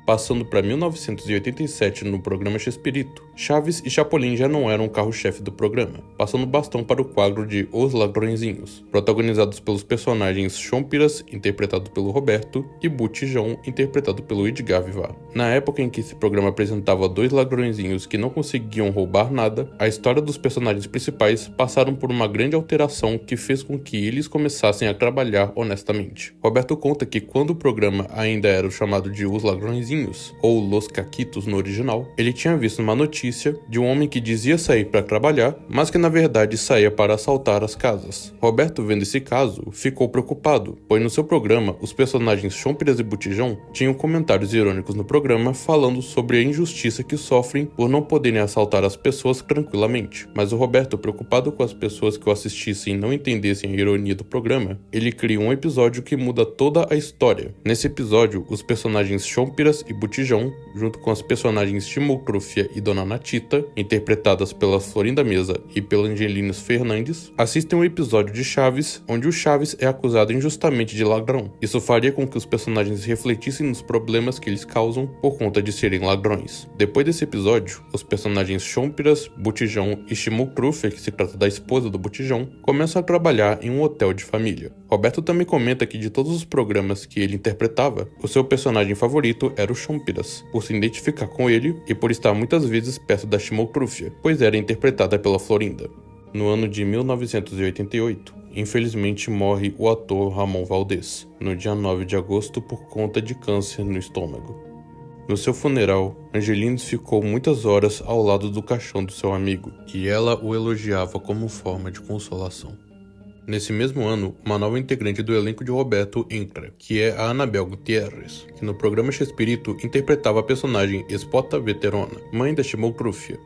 Passando para 1987 no programa Chespirito, Chaves e Chapolin já não eram o carro-chefe do programa, passando o bastão para o quadro de Os Ladrõezinhos, protagonizados pelos personagens Chompiras, interpretado pelo Roberto, e Botijão, interpretado pelo Edgar Vivar. Na época em que esse programa apresentava 2 ladrõezinhos que não conseguiam roubar nada, a história dos personagens principais passaram por uma grande alteração que fez com que eles começassem a trabalhar honestamente. Roberto conta que quando o programa ainda era o chamado de Os Ladrõezinhos, ou Los Caquitos no original, ele tinha visto uma notícia de um homem que dizia sair para trabalhar, mas que na verdade saía para assaltar as casas. Roberto, vendo esse caso, ficou preocupado, pois no seu programa, os personagens Chompiras e Botijão tinham comentários irônicos no programa falando sobre a injustiça que sofrem por não poderem assaltar as pessoas tranquilamente. Mas o Roberto, preocupado com as pessoas que o assistissem e não entendessem a ironia do programa, ele cria um episódio que muda toda a história. Nesse episódio, os personagens Chompiras e Botijão, junto com as personagens Chimoltrufia e Dona Natita, interpretadas pela Florinda Mesa e pela Angelina Fernandes, assistem um episódio de Chaves, onde o Chaves é acusado injustamente de ladrão. Isso faria com que os personagens refletissem nos problemas que eles causam por conta de serem ladrões. Depois desse episódio, os personagens Chompiras, Botijão e Chimoltrufia, que se trata da esposa do Botijão, começam a trabalhar em um hotel de família. Roberto também comenta que de todos os programas que ele interpretava, o seu personagem favorito era o Chompiras, por se identificar com ele e por estar muitas vezes perto da Chimoltrufia, pois era interpretada pela Florinda. No ano de 1988, infelizmente morre o ator Ramon Valdez, no dia 9 de agosto por conta de câncer no estômago. No seu funeral, Angelines ficou muitas horas ao lado do caixão do seu amigo, e ela o elogiava como forma de consolação. Nesse mesmo ano, uma nova integrante do elenco de Roberto entra, que é a Anabel Gutierrez, que no programa Chespirito interpretava a personagem Espota Veterona, mãe da Chimoltrufia.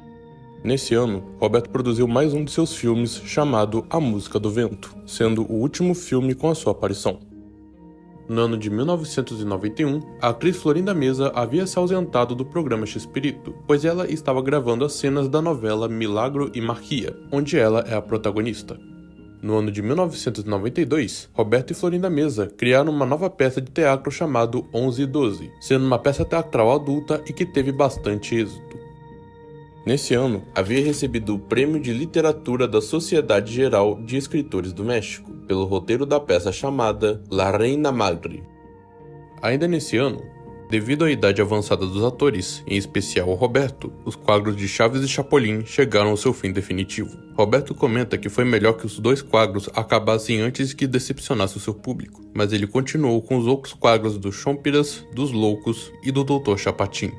Nesse ano, Roberto produziu mais um de seus filmes chamado A Música do Vento, sendo o último filme com a sua aparição. No ano de 1991, a atriz Florinda Mesa havia se ausentado do programa Chespirito, pois ela estava gravando as cenas da novela Milagro e Marquia, onde ela é a protagonista. No ano de 1992, Roberto e Florinda Mesa criaram uma nova peça de teatro chamado 11 e 12, sendo uma peça teatral adulta e que teve bastante êxito. Nesse ano, havia recebido o Prêmio de Literatura da Sociedade Geral de Escritores do México, pelo roteiro da peça chamada La Reina Madre. Ainda nesse ano, devido à idade avançada dos atores, em especial o Roberto, os quadros de Chaves e Chapolin chegaram ao seu fim definitivo. Roberto comenta que foi melhor que os dois quadros acabassem antes que decepcionasse o seu público, mas ele continuou com os outros quadros do Chompiras, dos Loucos e do Dr. Chapatin.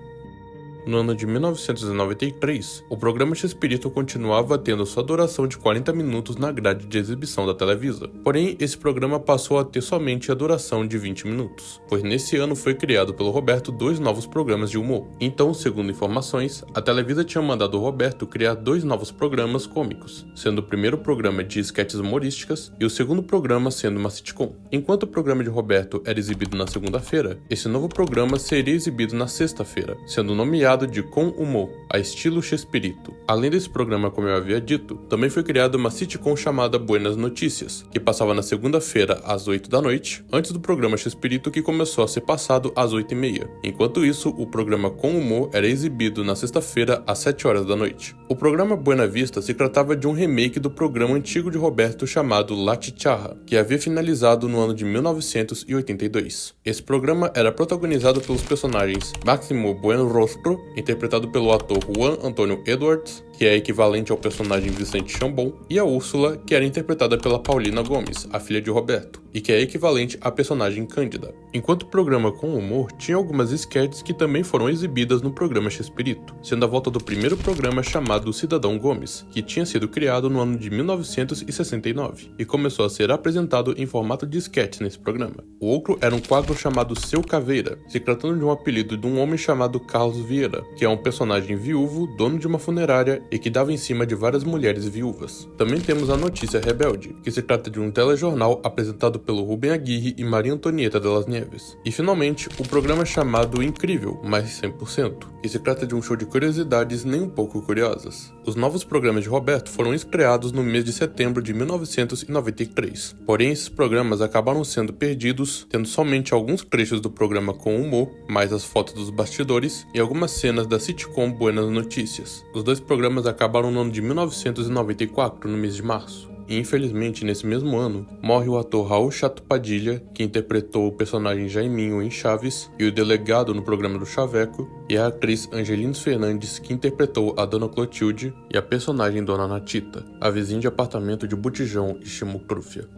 No ano de 1993, o programa Chespirito continuava tendo sua duração de 40 minutos na grade de exibição da Televisa. Porém, esse programa passou a ter somente a duração de 20 minutos, pois nesse ano foi criado pelo Roberto 2 novos programas de humor. Então, segundo informações, a Televisa tinha mandado o Roberto criar 2 novos programas cômicos, sendo o primeiro programa de esquetes humorísticas e o segundo programa sendo uma sitcom. Enquanto o programa de Roberto era exibido na segunda-feira, esse novo programa seria exibido na sexta-feira, sendo nomeado de Com Humor, a estilo Chespirito. Além desse programa, como eu havia dito, também foi criada uma sitcom chamada Buenas Notícias, que passava na segunda-feira às 8 da noite, antes do programa Chespirito, que começou a ser passado às 8h30. Enquanto isso, o programa Com Humor era exibido na sexta-feira às 7 horas da noite. O programa Buena Vista se tratava de um remake do programa antigo de Roberto chamado La Chicharra, que havia finalizado no ano de 1982. Esse programa era protagonizado pelos personagens Máximo Buenrostro, interpretado pelo ator Juan Antônio Edwards, que é equivalente ao personagem Vicente Chambon, e a Úrsula, que era interpretada pela Paulina Gomes, a filha de Roberto, e que é equivalente à personagem Cândida. Enquanto o programa Com Humor tinha algumas sketches que também foram exibidas no programa Chespirito, sendo a volta do primeiro programa chamado Cidadão Gomes, que tinha sido criado no ano de 1969, e começou a ser apresentado em formato de sketch nesse programa. O outro era um quadro chamado Seu Caveira, se tratando de um apelido de um homem chamado Carlos Vieira, que é um personagem viúvo, dono de uma funerária e que dava em cima de várias mulheres viúvas. Também temos a Notícia Rebelde, que se trata de um telejornal apresentado pelo Rubem Aguirre e Maria Antonieta de las Nieves. E finalmente, o programa chamado Incrível, mais 100%, que se trata de um show de curiosidades nem um pouco curiosas. Os novos programas de Roberto foram estreados no mês de setembro de 1993. Porém, esses programas acabaram sendo perdidos, tendo somente alguns trechos do programa Com Humor, mais as fotos dos bastidores e algumas cenas da sitcom Buenas Notícias. Os dois programas acabaram no ano de 1994, no mês de março. E infelizmente, nesse mesmo ano, morre o ator Raul Chato Padilha, que interpretou o personagem Jaiminho em Chaves e o delegado no programa do Chaveco, e a atriz Angelina Fernandes, que interpretou a Dona Clotilde e a personagem Dona Natita, a vizinha de apartamento de Botijão e Chimoltrufia.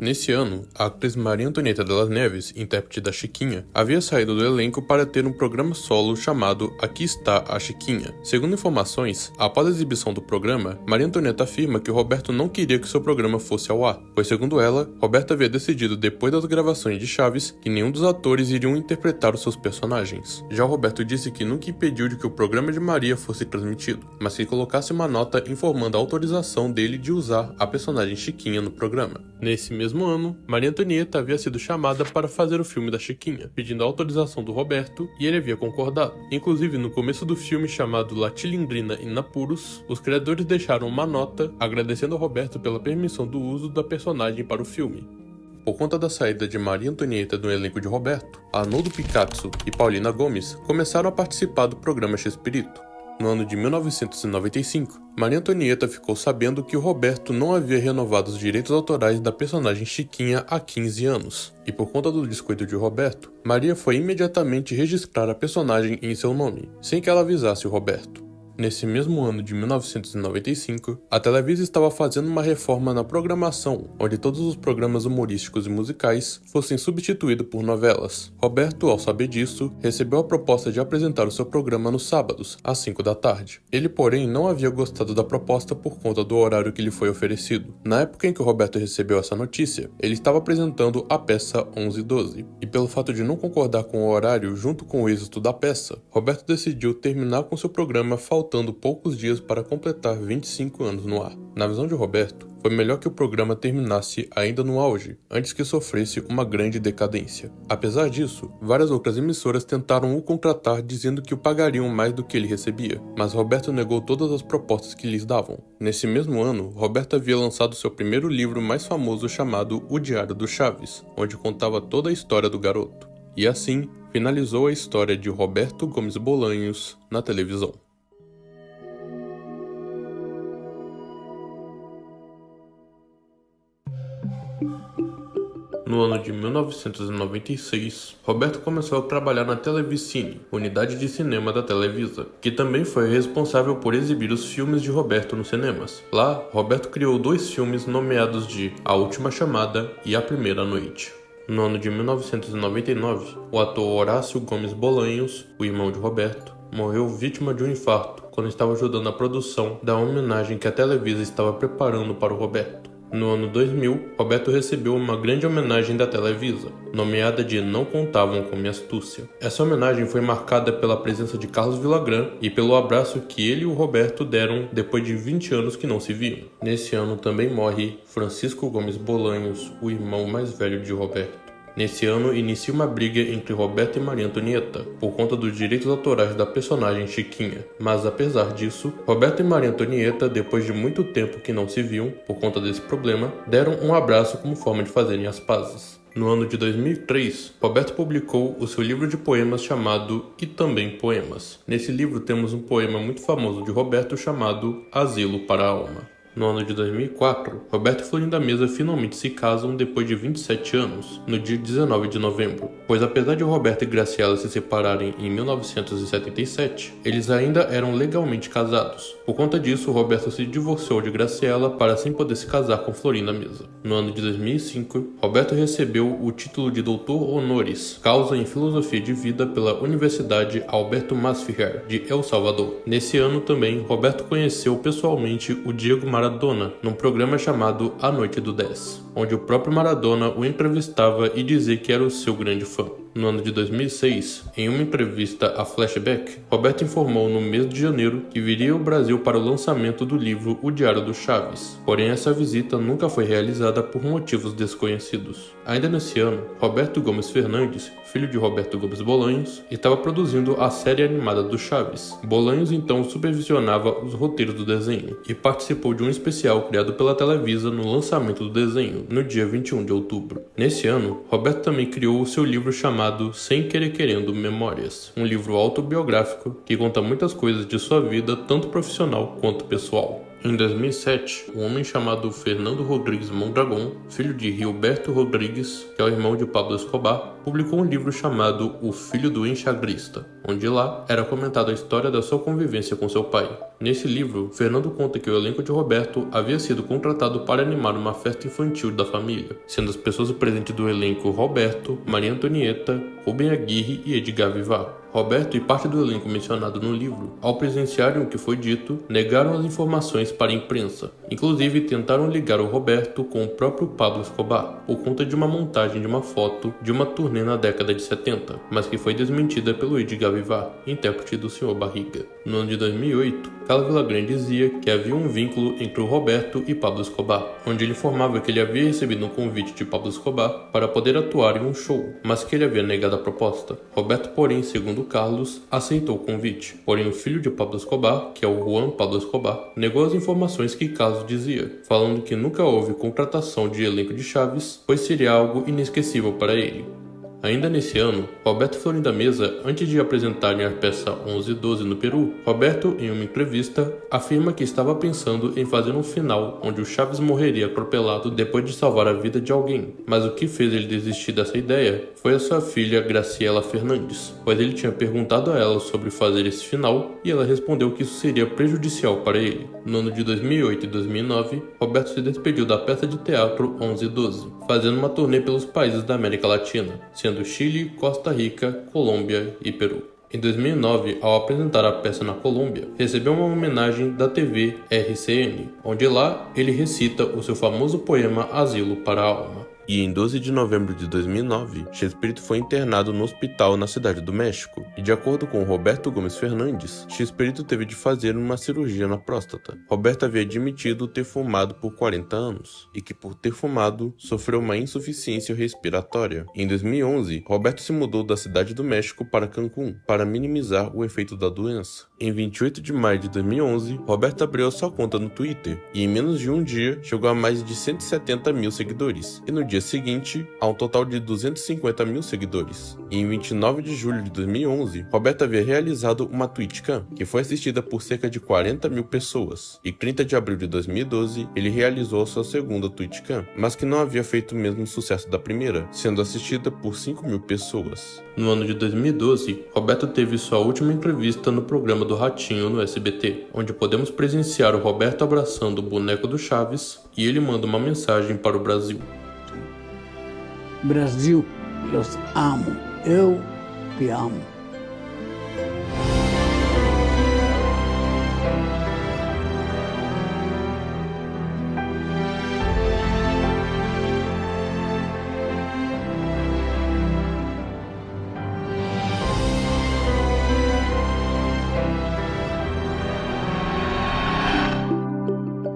Nesse ano, a atriz Maria Antonieta de las Nieves, intérprete da Chiquinha, havia saído do elenco para ter um programa solo chamado Aqui Está a Chiquinha. Segundo informações, após a exibição do programa, Maria Antonieta afirma que Roberto não queria que seu programa fosse ao ar, pois segundo ela, Roberto havia decidido depois das gravações de Chaves que nenhum dos atores iriam interpretar os seus personagens. Já Roberto disse que nunca impediu de que o programa de Maria fosse transmitido, mas que colocasse uma nota informando a autorização dele de usar a personagem Chiquinha no programa. Nesse mesmo mesmo ano, Maria Antonieta havia sido chamada para fazer o filme da Chiquinha, pedindo a autorização do Roberto, e ele havia concordado. Inclusive, no começo do filme chamado La Chilindrina in Apuros, os criadores deixaram uma nota agradecendo ao Roberto pela permissão do uso da personagem para o filme. Por conta da saída de Maria Antonieta do elenco de Roberto, Arnoldo Picasso e Paulina Gomes começaram a participar do programa Chespirito. No ano de 1995, Maria Antonieta ficou sabendo que o Roberto não havia renovado os direitos autorais da personagem Chiquinha há 15 anos, e por conta do descuido de Roberto, Maria foi imediatamente registrar a personagem em seu nome, sem que ela avisasse o Roberto. Nesse mesmo ano de 1995, a Televisa estava fazendo uma reforma na programação, onde todos os programas humorísticos e musicais fossem substituídos por novelas. Roberto, ao saber disso, recebeu a proposta de apresentar o seu programa nos sábados, às 5 da tarde. Ele, porém, não havia gostado da proposta por conta do horário que lhe foi oferecido. Na época em que Roberto recebeu essa notícia, ele estava apresentando a peça 11:12, e pelo fato de não concordar com o horário junto com o êxito da peça, Roberto decidiu terminar com seu programa faltando poucos dias para completar 25 anos no ar. Na visão de Roberto, foi melhor que o programa terminasse ainda no auge, antes que sofresse uma grande decadência. Apesar disso, várias outras emissoras tentaram o contratar dizendo que o pagariam mais do que ele recebia, mas Roberto negou todas as propostas que lhes davam. Nesse mesmo ano, Roberto havia lançado seu primeiro livro mais famoso chamado O Diário do Chaves, onde contava toda a história do garoto. E assim, finalizou a história de Roberto Gomes Bolanhos na televisão. No ano de 1996, Roberto começou a trabalhar na Televicine, unidade de cinema da Televisa, que também foi responsável por exibir os filmes de Roberto nos cinemas. Lá, Roberto criou 2 filmes nomeados de A Última Chamada e A Primeira Noite. No ano de 1999, o ator Horácio Gomes Bolanhos, o irmão de Roberto, morreu vítima de um infarto quando estava ajudando a produção da homenagem que a Televisa estava preparando para o Roberto. No ano 2000, Roberto recebeu uma grande homenagem da Televisa, nomeada de Não Contavam com Minha Astúcia. Essa homenagem foi marcada pela presença de Carlos Villagrán e pelo abraço que ele e o Roberto deram depois de 20 anos que não se viam. Nesse ano também morre Francisco Gomes Bolanhos, o irmão mais velho de Roberto. Nesse ano, inicia uma briga entre Roberto e Maria Antonieta, por conta dos direitos autorais da personagem Chiquinha. Mas apesar disso, Roberto e Maria Antonieta, depois de muito tempo que não se viam, por conta desse problema, deram um abraço como forma de fazerem as pazes. No ano de 2003, Roberto publicou o seu livro de poemas chamado E Também Poemas. Nesse livro temos um poema muito famoso de Roberto chamado Asilo para a Alma. No ano de 2004, Roberto e Florinda Mesa finalmente se casam depois de 27 anos, no dia 19 de novembro, pois apesar de Roberto e Graciela se separarem em 1977, eles ainda eram legalmente casados. Por conta disso, Roberto se divorciou de Graciela para assim poder se casar com Florinda Mesa. No ano de 2005, Roberto recebeu o título de Doutor Honoris Causa em Filosofia de Vida pela Universidade Alberto Masferrer, de El Salvador. Nesse ano também, Roberto conheceu pessoalmente o Diego Maradona, num programa chamado A Noite do 10, onde o próprio Maradona o entrevistava e dizia que era o seu grande fã. No ano de 2006, em uma entrevista a Flashback, Roberto informou no mês de janeiro que viria ao Brasil para o lançamento do livro O Diário do Chaves, porém essa visita nunca foi realizada por motivos desconhecidos. Ainda nesse ano, Roberto Gomes Fernandes, filho de Roberto Gomes Bolanhos, estava produzindo a série animada do Chaves. Bolanhos então supervisionava os roteiros do desenho e participou de um especial criado pela Televisa no lançamento do desenho, no dia 21 de outubro. Nesse ano, Roberto também criou o seu livro chamado Sem Querer Querendo Memórias, um livro autobiográfico que conta muitas coisas de sua vida, tanto profissional quanto pessoal. Em 2007, um homem chamado Fernando Rodrigues Mondragon, filho de Gilberto Rodrigues, que é o irmão de Pablo Escobar, publicou um livro chamado O Filho do Enxagrista, onde lá era comentada a história da sua convivência com seu pai. Nesse livro, Fernando conta que o elenco de Roberto havia sido contratado para animar uma festa infantil da família, sendo as pessoas presentes do elenco Roberto, Maria Antonieta, Rubem Aguirre e Edgar Vivar. Roberto e parte do elenco mencionado no livro, ao presenciarem o que foi dito, negaram as informações para a imprensa. Inclusive, tentaram ligar o Roberto com o próprio Pablo Escobar, por conta de uma montagem de uma foto de uma turnê na década de 70, mas que foi desmentida pelo Edgar Vivar, intérprete do Sr. Barriga. No ano de 2008, Carlos Villagrán dizia que havia um vínculo entre o Roberto e Pablo Escobar, onde ele informava que ele havia recebido um convite de Pablo Escobar para poder atuar em um show, mas que ele havia negado a proposta. Roberto, porém, segundo Carlos, aceitou o convite. Porém, o filho de Pablo Escobar, que é o Juan Pablo Escobar, negou as informações que Carlos dizia, falando que nunca houve contratação de elenco de Chaves, pois seria algo inesquecível para ele. Ainda nesse ano, Roberto Florinda Mesa, antes de apresentarem a peça 11 e 12 no Peru, Roberto, em uma entrevista, afirma que estava pensando em fazer um final onde o Chaves morreria atropelado depois de salvar a vida de alguém, mas o que fez ele desistir dessa ideia foi a sua filha Graciela Fernandes, pois ele tinha perguntado a ela sobre fazer esse final e ela respondeu que isso seria prejudicial para ele. No ano de 2008 e 2009, Roberto se despediu da peça de teatro 11 e 12, fazendo uma turnê pelos países da América Latina, sendo Chile, Costa Rica, Colômbia e Peru. Em 2009, ao apresentar a peça na Colômbia, recebeu uma homenagem da TV RCN, onde lá ele recita o seu famoso poema Asilo para a Alma. E em 12 de novembro de 2009, Chespirito foi internado no hospital na Cidade do México, e de acordo com Roberto Gomes Fernandes, Chespirito teve de fazer uma cirurgia na próstata. Roberto havia admitido ter fumado por 40 anos, e que por ter fumado, sofreu uma insuficiência respiratória. Em 2011, Roberto se mudou da Cidade do México para Cancún, para minimizar o efeito da doença. Em 28 de maio de 2011, Roberto abriu sua conta no Twitter, e em menos de um dia, chegou a mais de 170 mil seguidores, e no dia seguinte, a um total de 250 mil seguidores. E em 29 de julho de 2011, Roberto havia realizado uma TwitchCam, que foi assistida por cerca de 40 mil pessoas. E 30 de abril de 2012, ele realizou sua segunda TwitchCam, mas que não havia feito o mesmo sucesso da primeira, sendo assistida por 5 mil pessoas. No ano de 2012, Roberto teve sua última entrevista no programa do Ratinho no SBT, onde podemos presenciar o Roberto abraçando o boneco do Chaves e ele manda uma mensagem para o Brasil. Brasil, los amo. Eu te amo.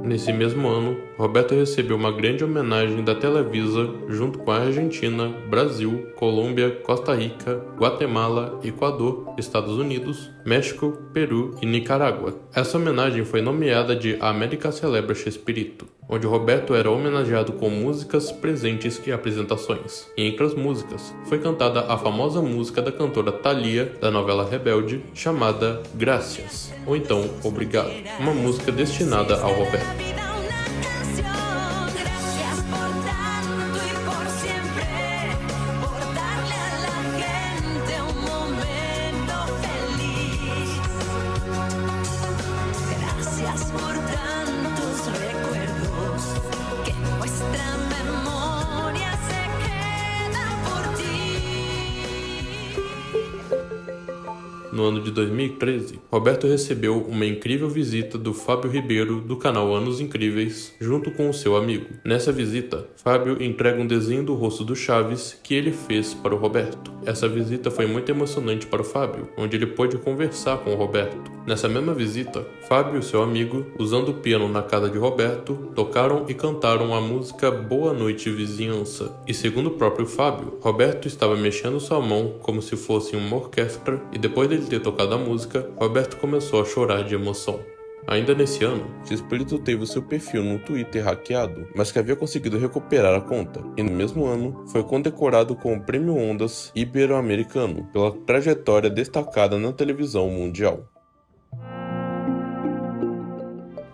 Nesse mesmo ano, Roberto recebeu uma grande homenagem da Televisa junto com a Argentina, Brasil, Colômbia, Costa Rica, Guatemala, Equador, Estados Unidos, México, Peru e Nicarágua. Essa homenagem foi nomeada de A América Celebra Chespirito, onde Roberto era homenageado com músicas, presentes e apresentações. E entre as músicas, foi cantada a famosa música da cantora Thalia, da novela Rebelde, chamada Gracias, ou então Obrigado, uma música destinada ao Roberto. No ano de 2013, Roberto recebeu uma incrível visita do Fábio Ribeiro, do canal Anos Incríveis, junto com o seu amigo. Nessa visita, Fábio entrega um desenho do rosto do Chaves que ele fez para o Roberto. Essa visita foi muito emocionante para o Fábio, onde ele pôde conversar com o Roberto. Nessa mesma visita, Fábio e seu amigo, usando o piano na casa de Roberto, tocaram e cantaram a música Boa Noite Vizinhança. E segundo o próprio Fábio, Roberto estava mexendo sua mão como se fosse uma orquestra e depois dele ter tocado a música, Roberto começou a chorar de emoção. Ainda nesse ano, Chespirito teve o seu perfil no Twitter hackeado, mas que havia conseguido recuperar a conta, e no mesmo ano foi condecorado com o Prêmio Ondas Ibero-Americano pela trajetória destacada na televisão mundial.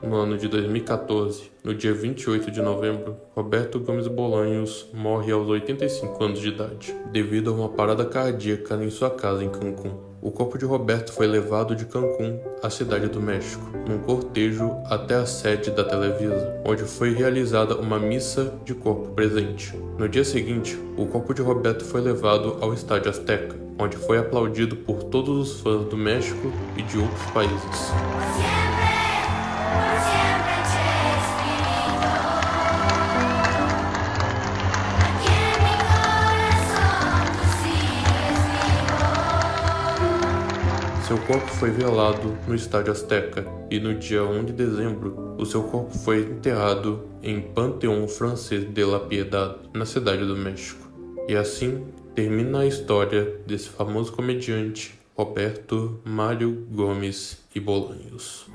No ano de 2014, no dia 28 de novembro, Roberto Gomes Bolanhos morre aos 85 anos de idade, devido a uma parada cardíaca em sua casa em Cancún. O corpo de Roberto foi levado de Cancún à Cidade do México, num cortejo até a sede da Televisa, onde foi realizada uma missa de corpo presente. No dia seguinte, o corpo de Roberto foi levado ao Estádio Azteca, onde foi aplaudido por todos os fãs do México e de outros países. seu corpo foi velado no Estádio Azteca e no dia 1 de dezembro, o seu corpo foi enterrado em Panteão Francês de la Piedad, na cidade do México. E assim termina a história desse famoso comediante Roberto Mário Gomes e Bolanhos.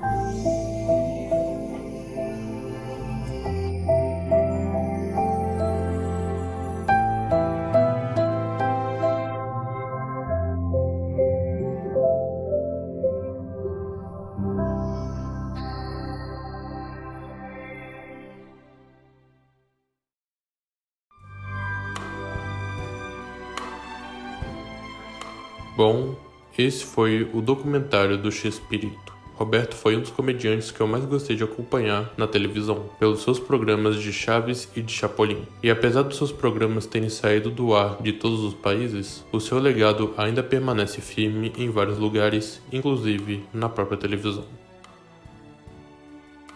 Bom, esse foi o documentário do Chespirito. Roberto foi um dos comediantes que eu mais gostei de acompanhar na televisão, pelos seus programas de Chaves e de Chapolin. E apesar dos seus programas terem saído do ar de todos os países, o seu legado ainda permanece firme em vários lugares, inclusive na própria televisão.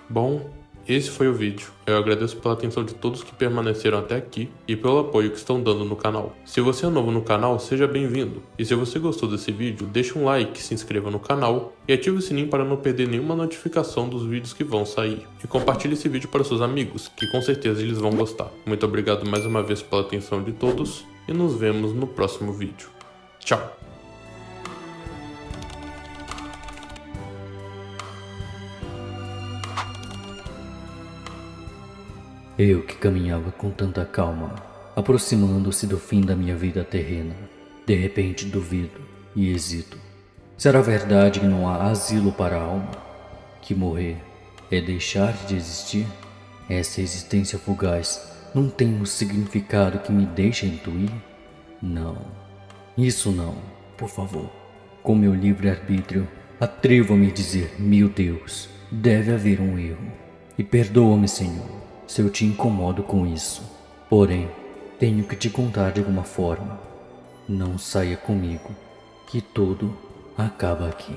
Bom, esse foi o vídeo. Eu agradeço pela atenção de todos que permaneceram até aqui e pelo apoio que estão dando no canal. Se você é novo no canal, seja bem-vindo. E se você gostou desse vídeo, deixa um like, se inscreva no canal e ative o sininho para não perder nenhuma notificação dos vídeos que vão sair. E compartilhe esse vídeo para seus amigos, que com certeza eles vão gostar. Muito obrigado mais uma vez pela atenção de todos e nos vemos no próximo vídeo. Tchau! Eu que caminhava com tanta calma, aproximando-se do fim da minha vida terrena, de repente duvido e hesito. Será verdade que não há asilo para a alma? Que morrer é deixar de existir? Essa existência fugaz não tem um significado que me deixe intuir? Não, isso não, por favor. Com meu livre-arbítrio, atrevo-me a dizer, meu Deus, deve haver um erro. E perdoa-me, Senhor, se eu te incomodo com isso. Porém, tenho que te contar de alguma forma. Não saia comigo, que tudo acaba aqui.